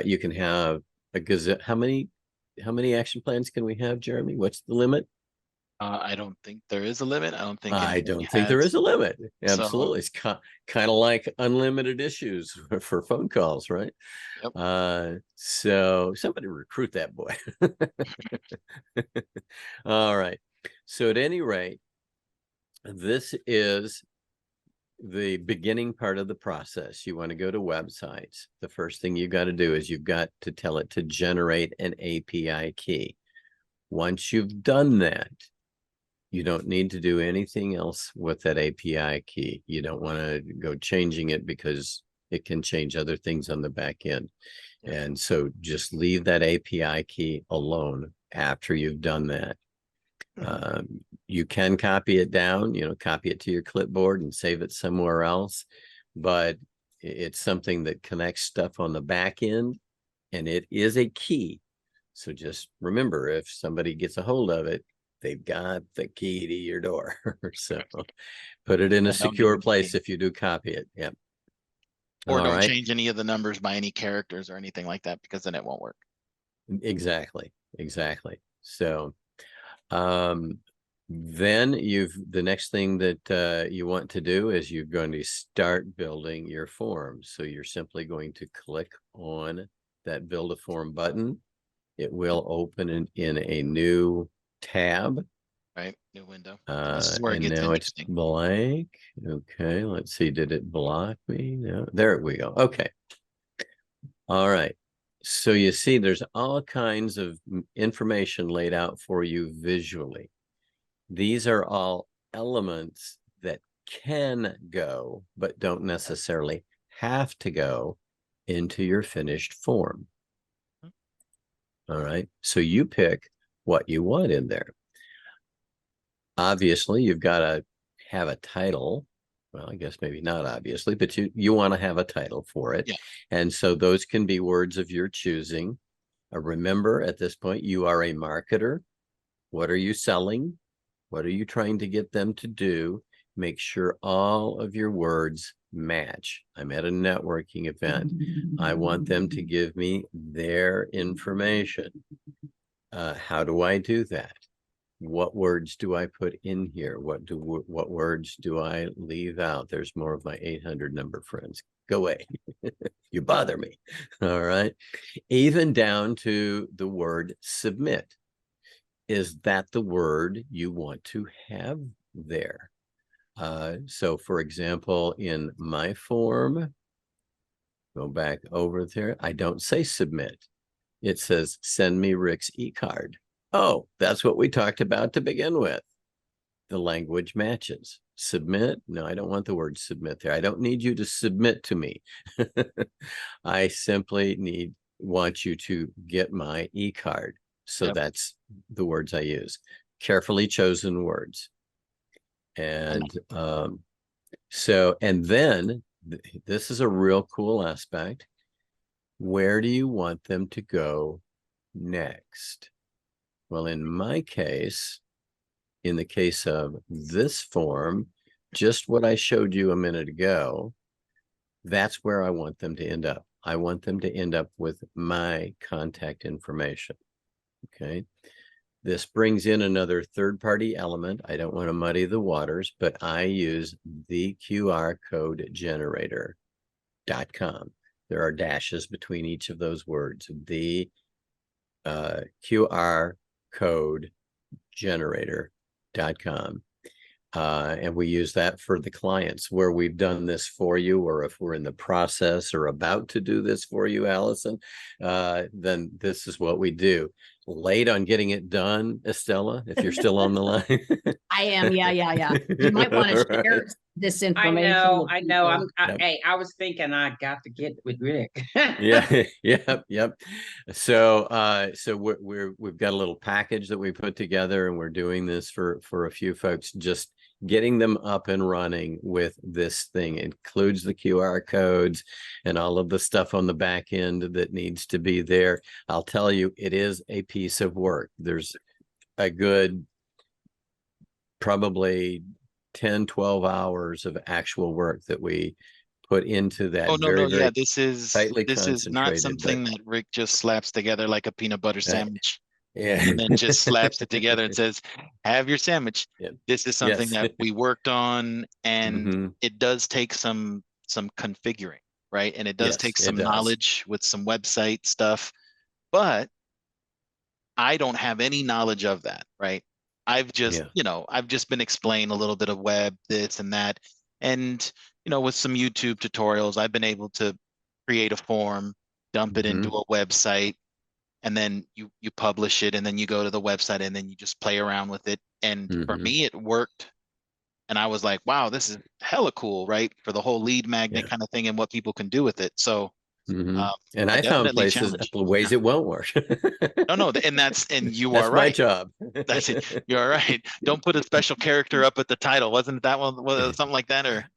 You can have a gazette. How many action plans can we have, Jeremy? What's the limit? I don't think there is a limit. I don't think I anybody don't think there has. is a limit. So- Absolutely. It's kind of like unlimited issues for phone calls, right? Yep. So somebody recruit that boy. All right. So at any rate, this is the beginning part of the process. You want to go to websites. The first thing you got to do is you've got to tell it to generate an API key. Once you've done that, you don't need to do anything else with that API key. You don't want to go changing it because it can change other things on the back end. And so just leave that API key alone after you've done that. You can copy it down, copy it to your clipboard and save it somewhere else. But it's something that connects stuff on the back end, and it is a key. So just remember, if somebody gets a hold of it, they've got the key to your door. So put it in a secure place if you do copy it. Yep. Or don't change any of the numbers by any characters or anything like that, because then it won't work. Exactly. So then the next thing that you want to do is you're going to start building your forms. So you're simply going to click on that build a form button. It will open in a new tab. Right, new window. This is where it And gets now it's interesting. blank. Okay, let's see. Did it block me? No, there we go. Okay. All right. So you see, there's all kinds of information laid out for you visually. These are all elements that can go, but don't necessarily have to go into your finished form. All right. So you pick what you want in there. Obviously, you've got to have a title. Well, I guess maybe not obviously, but you want to have a title for it. Yeah. And so those can be words of your choosing. Remember, at this point, you are a marketer. What are you selling? What are you trying to get them to do? Make sure all of your words match. I'm at a networking event. I want them to give me their information. How do I do that? What words do I put in here? What words do I leave out? There's more of my 800 number friends. Go away. You bother me. All right. Even down to the word submit. Is that the word you want to have there? So for example, in my form, go back over there. I don't say submit. It says send me Rick's e-card. Oh, that's what we talked about to begin with. The language matches. Submit? No, I don't want the word submit there. I don't need you to submit to me. I simply want you to get my e-card. So Yep. That's the words I use. Carefully chosen words. And and then this is a real cool aspect. Where do you want them to go next? Well, in my case, in the case of this form, just what I showed you a minute ago, that's where I want them to end up. I want them to end up with my contact information. Okay. This brings in another third-party element. I don't want to muddy the waters, but I use the QR code generator.com. There are dashes between each of those words. The QR code generator.com. And we use that for the clients where we've done this for you, or if we're in the process or about to do this for you, Allison, then this is what we do. late on getting it done, Estella, if you're still on the line. I am. Yeah. You might want to All share right. this I information. know, with I know. people. Yep. Hey, I was thinking I got to get with Rick. Yeah, yep. So we've got a little package that we put together, and we're doing this for a few folks, just getting them up and running with this thing. It includes the QR codes and all of the stuff on the back end that needs to be there. I'll tell you, it is a piece of work. There's a good probably 10, 12 hours of actual work that we put into that. Oh, no, yeah, Very this is tightly not concentrated, but something that Rick just slaps together like a peanut butter sandwich yeah. and then just slaps it together and says, have your sandwich. Yep. This is something Yes. that we worked on, and Mhm. it does take some configuring, right? And it does Yes, take it some does. knowledge with some website stuff, but I don't have any knowledge of that, right? I've just, Yeah. I've just been explained a little bit of web, this and that. And, with some YouTube tutorials, I've been able to create a form, dump it into Mhm. a website, and then you publish it, and then you go to the website, and then you just play around with it. And for Mhm. me, it worked. And I was like, wow, this is hella cool, right? For the whole lead magnet Yeah. kind of thing and what people can do with it. So Mhm. And I I found definitely places, challenge. ways it won't work. No, and you are That's my right. job. That's it. You're right. Don't put a special character up at the title. Wasn't that one something like that, or?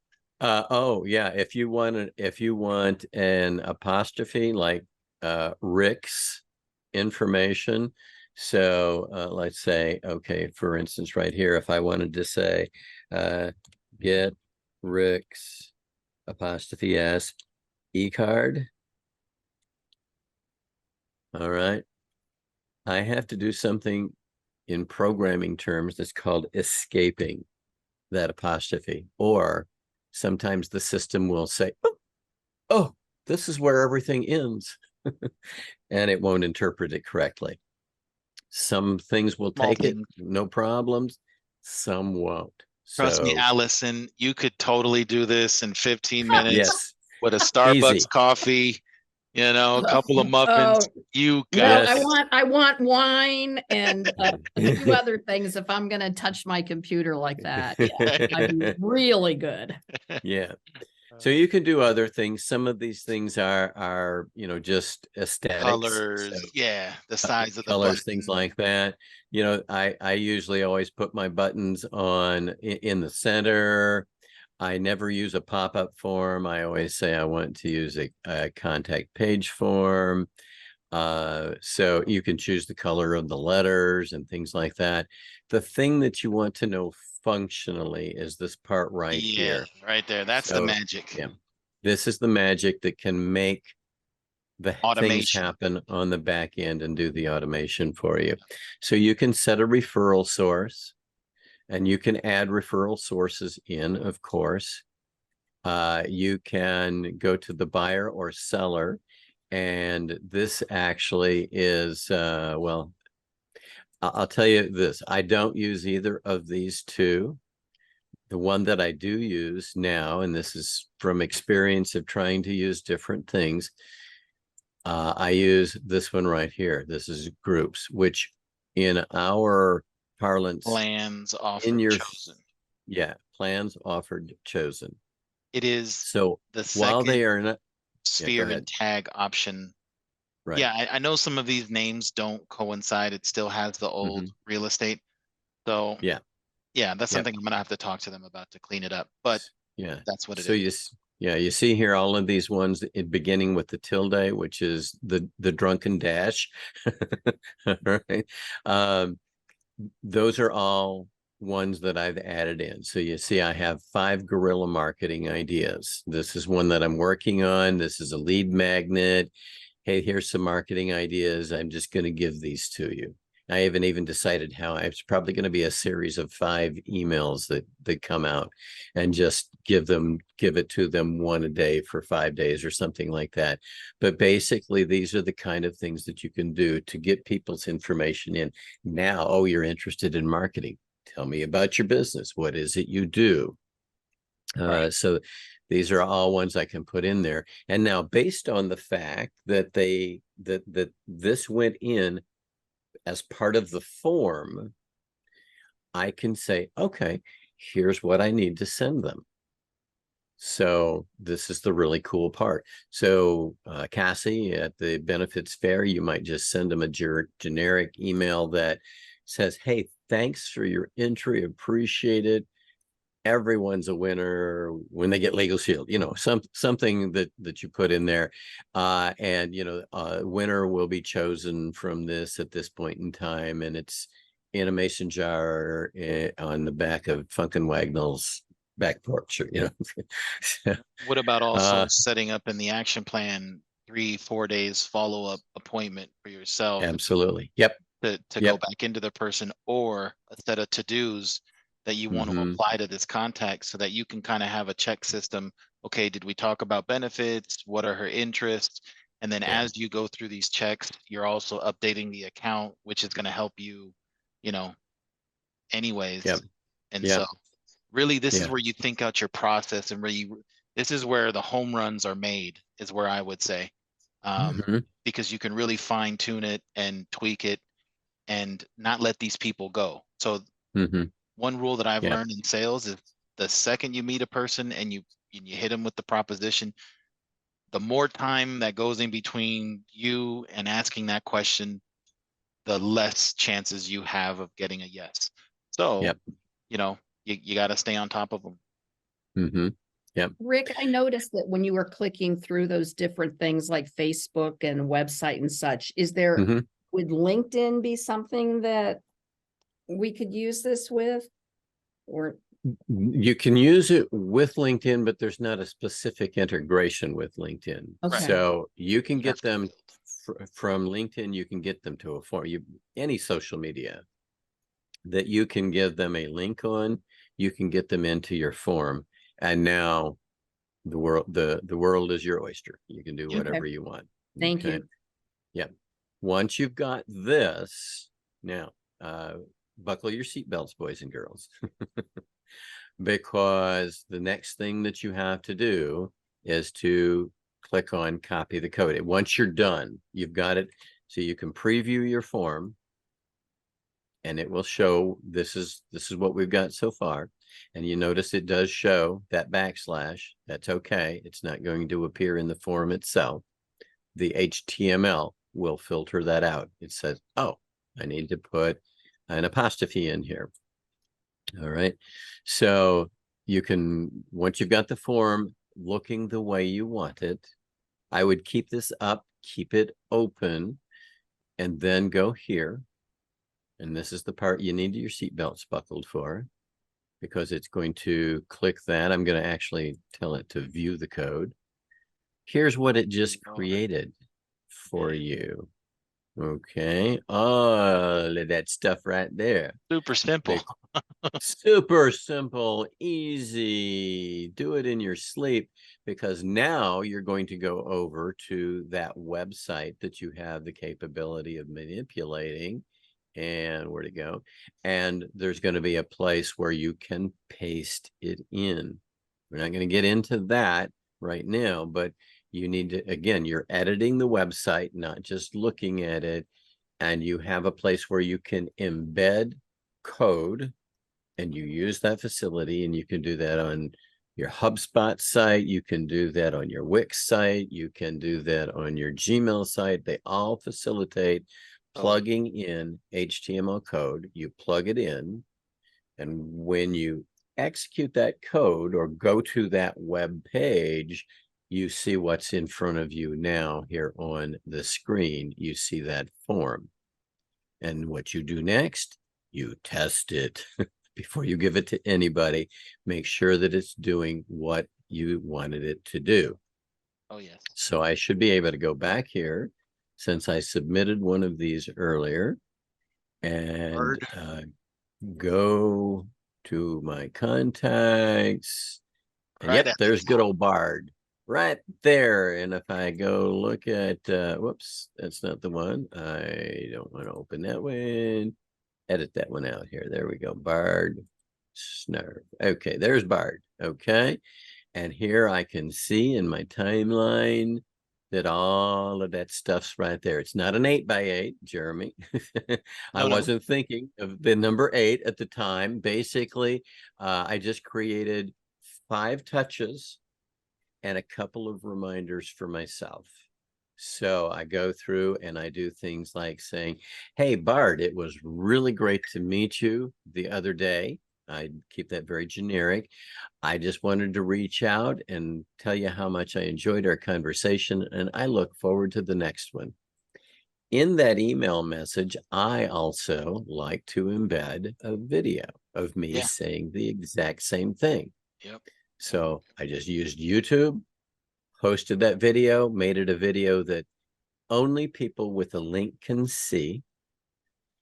Oh yeah, if you want an apostrophe like Rick's information. So let's say, okay, for instance, right here, if I wanted to say get Rick's apostrophe S e-card. All right. I have to do something in programming terms that's called escaping that apostrophe, or sometimes the system will say, oh, this is where everything ends, and it won't interpret it correctly. Some things will Small take it, things. no problems. Some won't. Trust me, So Allison, you could totally do this in 15 minutes yes, with a Starbucks easy. coffee, a couple of muffins. Oh, You no, got Yes. this. I want wine and a few other things if I'm going to touch my computer like that. Yeah, I'd be really good. Yeah. So you can do other things. Some of these things are just aesthetics. Colors, So yeah, the size of the colors, button. things like that. I usually always put my buttons on in the center. I never use a pop-up form. I always say I want to use a contact page form. So you can choose the color of the letters and things like that. The thing that you want to know functionally is this part right Yeah, here. right there. That's the So, magic. yeah, this is the magic that can make the things Automation. happen on the back end and do the automation for you. So you can set a referral source, and you can add referral sources in, of course. You can go to the buyer or seller, and this actually is, well, I'll tell you this, I don't use either of these two. The one that I do use now, and this is from experience of trying to use different things, I use this one right here. This is groups, which in our parlance, Plans in offered your, chosen. yeah, plans offered chosen. It is So the while they second are not, yeah, go sphere and ahead. tag option. Right. Yeah, I know some of these names don't coincide. It still has the old real estate. So Yeah. yeah, that's Yep. something I'm gonna have to talk to them about to clean it up. But Yeah. that's what it So is. you see here all of these ones beginning with the tilde, which is the drunken dash. All right. Those are all ones that I've added in. So you see, I have 5 guerrilla marketing ideas. This is one that I'm working on. This is a lead magnet. Hey, here's some marketing ideas. I'm just going to give these to you. I haven't even decided how. It's probably going to be a series of 5 emails that come out, and just give it to them one a day for 5 days or something like that. But basically, these are the kind of things that you can do to get people's information in. Now, oh, you're interested in marketing. Tell me about your business. What is it you do? Right. So these are all ones I can put in there. And now, based on the fact that this went in as part of the form, I can say, okay, here's what I need to send them. So this is the really cool part. So Cassie, at the benefits fair, you might just send them a generic email that says, hey, thanks for your entry, appreciate it. Everyone's a winner when they get Legal Shield, you know, something that you put in there. And, you know, winner will be chosen from this at this point in time. And it's in a mason jar on the back of Funkin' Wagnall's back porch, you know. What about also setting up in the action plan 3-4 days follow-up appointment for yourself Absolutely. Yep. to go Yep. back into the person, or a set of to-dos that you want to apply to this contact, so that you can kind of have a check system. Okay, did we talk about benefits? What are her interests? And then as you go through these checks, you're also updating the account, which is going to help you, you know, anyways. Yep. And Yep. so really, this is Yeah. where you think out your process, and really, this is where the home runs are made, is where I would say. Because you can really fine tune it and tweak it and not let these people go. So one rule that I've Yeah. learned in sales is, the second you meet a person and you hit them with the proposition, the more time that goes in between you and asking that question, the less chances you have of getting a yes. So, Yep. you know, you got to stay on top of them. Yep. Rick, I noticed that when you were clicking through those different things like Facebook and website and such, is there, would LinkedIn be something that we could use this with? Or You can use it with LinkedIn, but there's not a specific integration with LinkedIn. Okay. So you can You get have to them build. from LinkedIn. You can get them to a form. Any social media that you can give them a link on, you can get them into your form. And now the world is your oyster. You can do whatever you want. Thank you. Yeah. Once you've got this, now buckle your seatbelts, boys and girls. Because the next thing that you have to do is to click on copy the code. Once you're done, you've got it. So you can preview your form and it will show this is what we've got so far. And you notice it does show that backslash. That's okay. It's not going to appear in the form itself. The HTML will filter that out. It says, oh, I need to put an apostrophe in here. All right. So you can, once you've got the form looking the way you want it, I would keep this up, keep it open, and then go here. And this is the part you need your seatbelts buckled for, because it's going to click that. I'm going to actually tell it to view the code. Here's what it just created for you. Okay. All of that stuff right there. Super simple. Super simple, easy. Do it in your sleep, because now you're going to go over to that website that you have the capability of manipulating. And where to go? And there's going to be a place where you can paste it in. We're not going to get into that right now, but you need to, again, you're editing the website, not just looking at it. And you have a place where you can embed code, and you use that facility, and you can do that on your HubSpot site. You can do that on your Wix site. You can do that on your Gmail site. They all facilitate plugging in HTML code. You plug it in, and when you execute that code or go to that web page, you see what's in front of you now here on the screen. You see that form. And what you do next, you test it. Before you give it to anybody, make sure that it's doing what you wanted it to do. Oh, yes. So I should be able to go back here, since I submitted one of these earlier, and go to my contacts. And Right yep, at the there's good top. old Bard right there. And if I go look at, whoops, that's not the one. I don't want to open that one. Edit that one out here. There we go. Bard Snarf. Okay, there's Bard. Okay. And here I can see in my timeline that all of that stuff's right there. It's not an 8x8, Jeremy. I No, no. wasn't thinking of the number 8 at the time. Basically, I just created 5 touches and a couple of reminders for myself. So I go through and I do things like saying, hey, Bart, it was really great to meet you the other day. I keep that very generic. I just wanted to reach out and tell you how much I enjoyed our conversation, and I look forward to the next one. In that email message, I also like to embed a video of me saying the exact same thing. Yep. So I just used YouTube, posted that video, made it a video that only people with a link can see.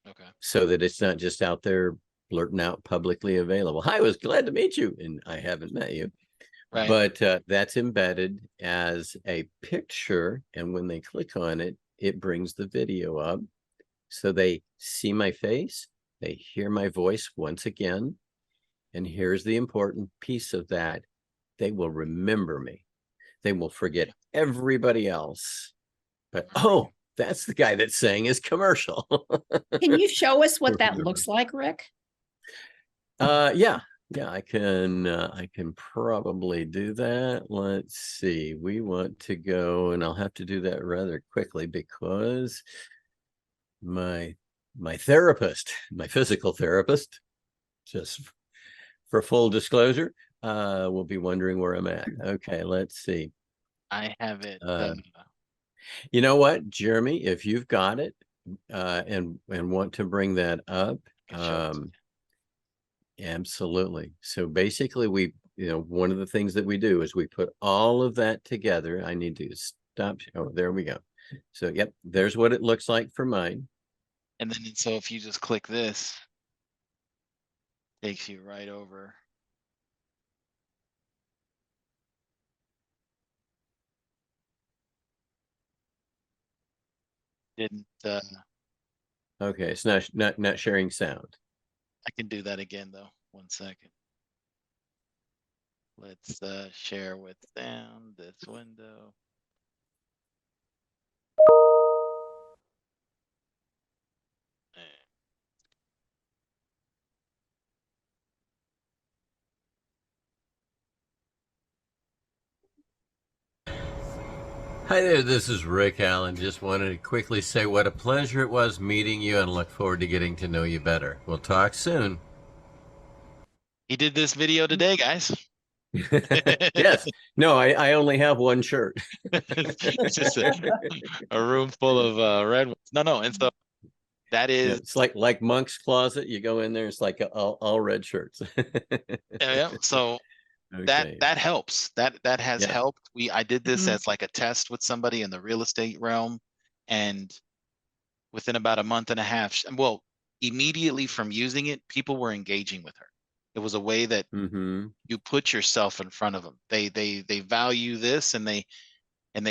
Okay. So that it's not just out there blurting out publicly available. Hi, I was glad to meet you. And I haven't met you. Right. But that's embedded as a picture. And when they click on it, it brings the video up. So they see my face. They hear my voice once again. And here's the important piece of that. They will remember me. They will forget everybody else. But, oh, that's the guy that's saying his commercial. Can you show us what that looks like, Rick? Yeah, I can probably do that. Let's see. We want to go, and I'll have to do that rather quickly because my therapist, my physical therapist, just for full disclosure, will be wondering where I'm at. Okay, let's see. I have it. You know what, Jeremy, if you've got it and want to bring that up, absolutely. So basically one of the things that we do is we put all of that together. I need to stop. Oh, there we go. So, yep, there's what it looks like for mine. And then, so if you just click this, takes you right over. Didn't, okay, it's not sharing sound. I can do that again though. 1 second. Let's share with Sam this window. Hi there, this is Rick Allen. Just wanted to quickly say what a pleasure it was meeting you and look forward to getting to know you better. We'll talk soon. He did this video today, guys. Yes. No, I only have one shirt. It's just a room full of red ones. No. And so that is, it's like Monk's Closet. You go in there, it's like all red shirts. yeah. So okay. that helps. That has helped. I did this as like a test with somebody in the real estate realm, and within about a month and a half, well, immediately from using it, people were engaging with her. It was a way that you put yourself in front of them. They value this, and they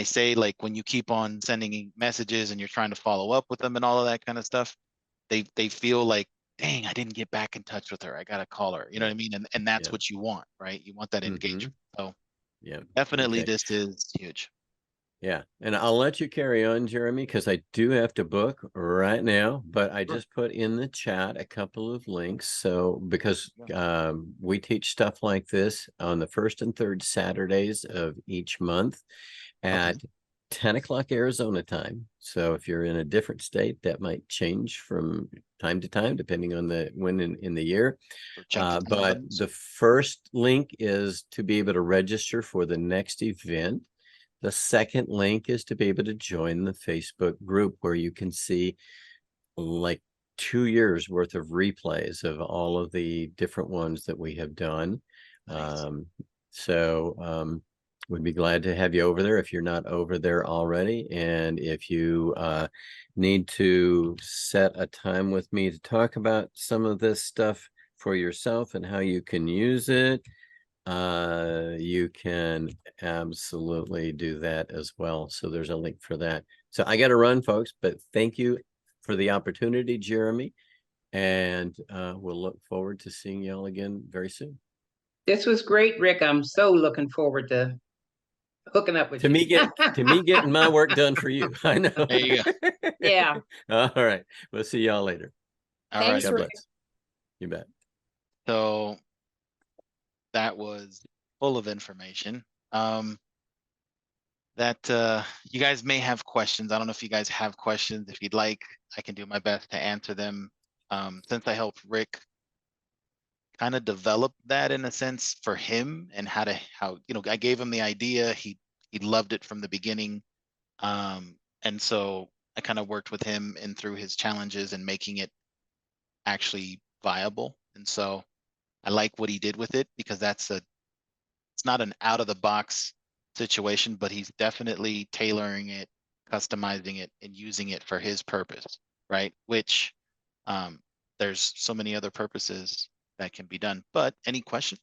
say, like, when you keep on sending messages and you're trying to follow up with them and all of that kind of stuff, they feel like, dang, I didn't get back in touch with her. I gotta call her. You know what I mean? And that's what you want, right? You want that engagement. So definitely this is huge. Yeah, and I'll let you carry on, Jeremy, because I do have to book right now, but I just put in the chat a couple of links. So because we teach stuff like this on the first and third Saturdays of each month at 10 o'clock Arizona time. So if you're in a different state, that might change from time to time, depending on when in the year. But the first link is to be able to register for the next event. The second link is to be able to join the Facebook group where you can see like 2 years worth of replays of all of the different ones that we have done. Nice. We'd be glad to have you over there if you're not over there already. And if you need to set a time with me to talk about some of this stuff for yourself and how you can use it, you can absolutely do that as well. So there's a link for that. So I got to run, folks, but thank you for the opportunity, Jeremy. And we'll look forward to seeing y'all again very soon. This was great, Rick. I'm so looking forward to hooking up with To me, getting my work done for you. I know. There you go. Yeah. All right. We'll see y'all later. All Thanks, right. God Rick. bless. You bet. So that was full of information. That you guys may have questions. I don't know if you guys have questions. If you'd like, I can do my best to answer them. Since I helped Rick kind of develop that in a sense for him and how I gave him the idea. He loved it from the beginning. And so I kind of worked with him and through his challenges and making it actually viable. And so I like what he did with it because it's not an out of the box situation, but he's definitely tailoring it, customizing it, and using it for his purpose, right? Which there's so many other purposes that can be done. But any questions?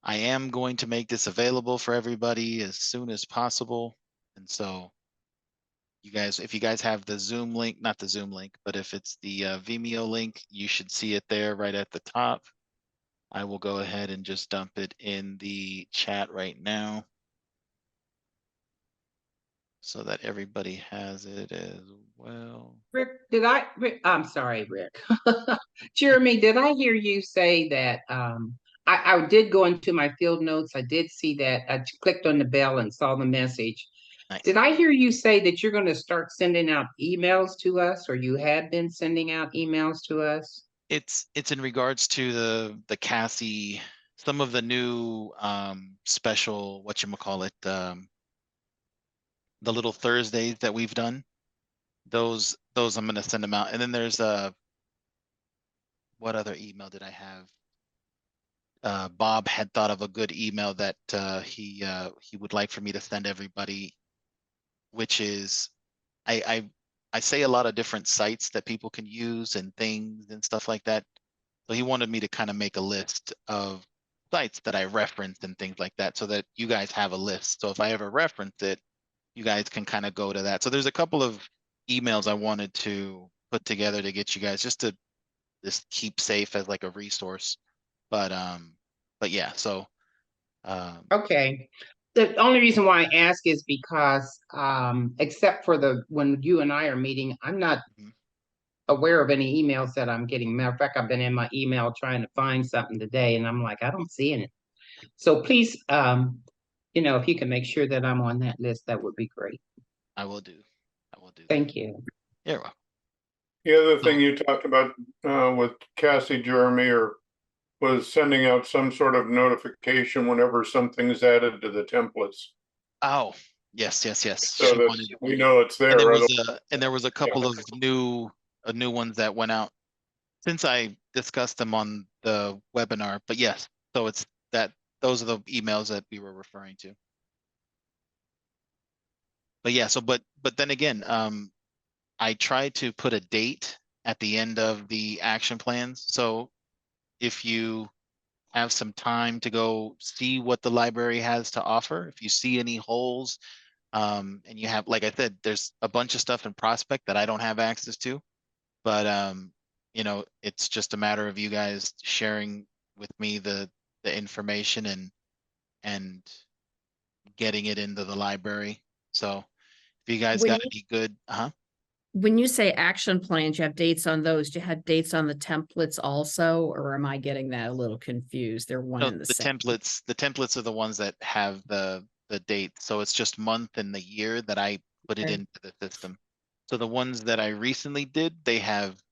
I am going to make this available for everybody as soon as possible. And so if you guys have the Zoom link, not the Zoom link, but if it's the Vimeo link, you should see it there right at the top. I will go ahead and just dump it in the chat right now so that everybody has it as well. Rick, I'm sorry, Rick. Jeremy, did I hear you say that, I did go into my field notes. I did see that. I clicked on the bell and saw the message. Nice. Did I hear you say that you're going to start sending out emails to us, or you had been sending out emails to us? It's in regards to the Cassie, some of the new special, whatchamacallit, the little Thursdays that we've done. Those I'm gonna send them out. And then there's what other email did I have? Bob had thought of a good email that he would like for me to send everybody, which is I say a lot of different sites that people can use and things and stuff like that. So he wanted me to kind of make a list of sites that I reference and things like that so that you guys have a list. So if I ever reference it, you guys can kind of go to that. So there's a couple of emails I wanted to put together to get you guys just to keep safe as like a resource. But yeah, so Okay. The only reason why I ask is because, except for when you and I are meeting, I'm not Mhm. aware of any emails that I'm getting. Matter of fact, I've been in my email trying to find something today, and I'm like, I don't see it. So please, if you can make sure that I'm on that list, that would be great. I will do that. Thank you. You're welcome. The other thing you talked about with Cassie, Jeremy, was sending out some sort of notification whenever something is added to the templates. Oh, yes. So She that wanted, we know it's there. and there was a couple of new ones that went out since I discussed them on the webinar. But yes, so it's that those are the emails that we were referring to. But yeah, so but then again, I try to put a date at the end of the action plans. So if you have some time to go see what the library has to offer, if you see any holes, and you have, like I said, there's a bunch of stuff in Prospect that I don't have access to, but it's just a matter of you guys sharing with me the information and getting it into the library. So if you guys got any good, When you say action plans, you have dates on those. Do you have dates on the templates also, or am I getting that a little confused? They're one no, and the the same. templates are the ones that have the date. So it's just month and the year that I put it Okay. into the system. So the ones that I recently did, they have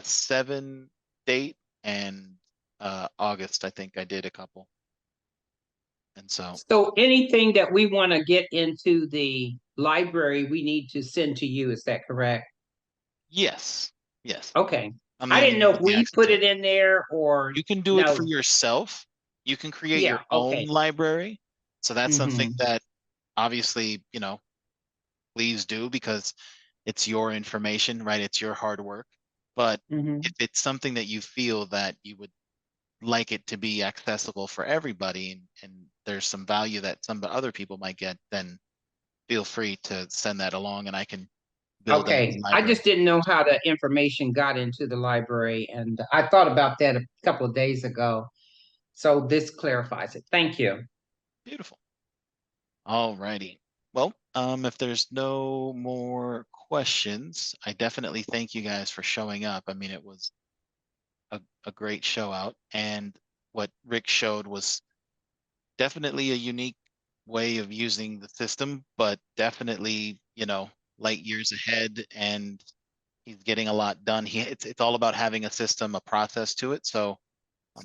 7 date and August, I think I did a couple. And so anything that we want to get into the library, we need to send to you. Is that correct? yes. Okay. I'm I the didn't only know one if with the we access put to it in there or You can do it no. for yourself. You can create your Yeah, own okay. library. So that's something Mhm. that obviously, please do because it's your information, right? It's your hard work. But Mhm. if it's something that you feel that you would like it to be accessible for everybody and there's some value that some other people might get, then feel free to send that along and I can build out the Okay, I library. just didn't know how the information got into the library, and I thought about that a couple of days ago. So this clarifies it. Thank you. Beautiful. All righty. Well, if there's no more questions, I definitely thank you guys for showing up. I mean, it was a great show out, and what Rick showed was definitely a unique way of using the system, but definitely, you know, light years ahead, and he's getting a lot done. It's all about having a system, a process to it. So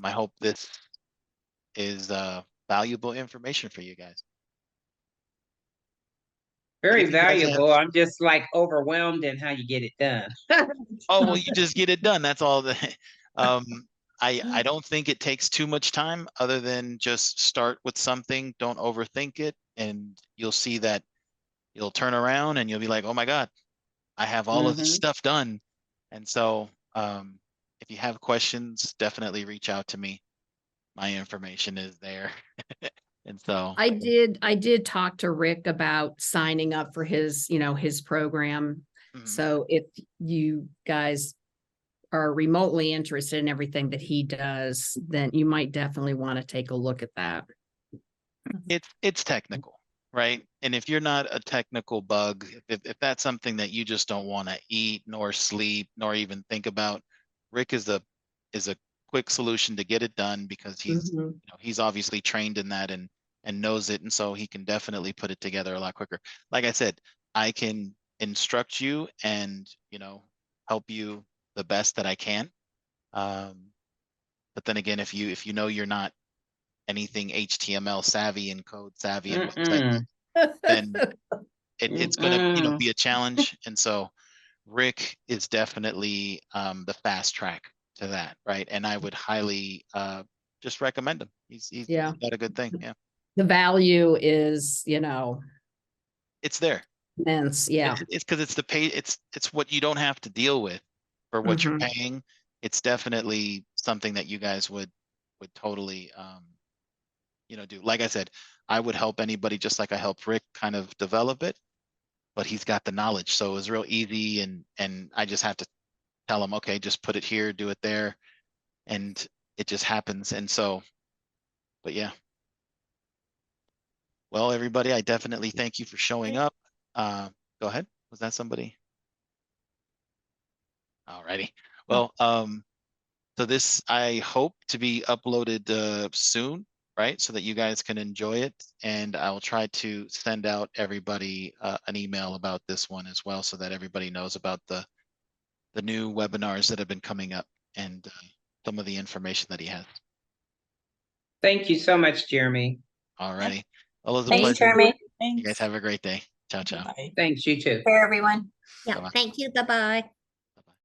I hope this is valuable information for you guys. Very If you guys have- valuable. I'm just like overwhelmed in how you get it done. Oh, well, you just get it done. That's all. Um, I don't think it takes too much time, other than just start with something. Don't overthink it, and you'll see that you'll turn around and you'll be like, oh my God, I have all of this Mhm. stuff done. And so if you have questions, definitely reach out to me. My information is there. And so I did talk to Rick about signing up for his, his program. mhm. So if you guys are remotely interested in everything that he does, then you might definitely want to take a look at that. It's technical, right? And if you're not a technical bug, if that's something that you just don't want to eat nor sleep nor even think about, Rick is a quick solution to get it done, because he's Mhm. he's obviously trained in that and knows it, and so he can definitely put it together a lot quicker. Like I said, I can instruct you and help you the best that I can. But then again, if you know you're not anything HTML savvy and code savvy and website, Mm-mm. then it's gonna Mm-mm. be a challenge. And so Rick is definitely the fast track to that, right? And I would highly just recommend him. He's Yeah. got a good thing. Yeah, The value is, it's there. immense. Yeah. It's because it's the pay. It's what you don't have to deal with for what you're Mhm. paying. It's definitely something that you guys would totally do. Like I said, I would help anybody just like I helped Rick kind of develop it, but he's got the knowledge, so it was real easy, and I just have to tell him, okay, just put it here, do it there, and it just happens. And so, but yeah. Well, everybody, I definitely thank you for showing up. Go ahead. Was that somebody? Alrighty. Well, so this I hope to be uploaded soon, right? So that you guys can enjoy it. And I'll try to send out everybody an email about this one as well, so that everybody knows about the new webinars that have been coming up, and some of the information that he has. Thank you so much, Jeremy. Alrighty. Well, it was a Thanks, pleasure. Jeremy. You guys Thanks. have a great day. Ciao, ciao. Bye. Thanks, you too. For everyone. Bye-bye. Thank you. Bye-bye.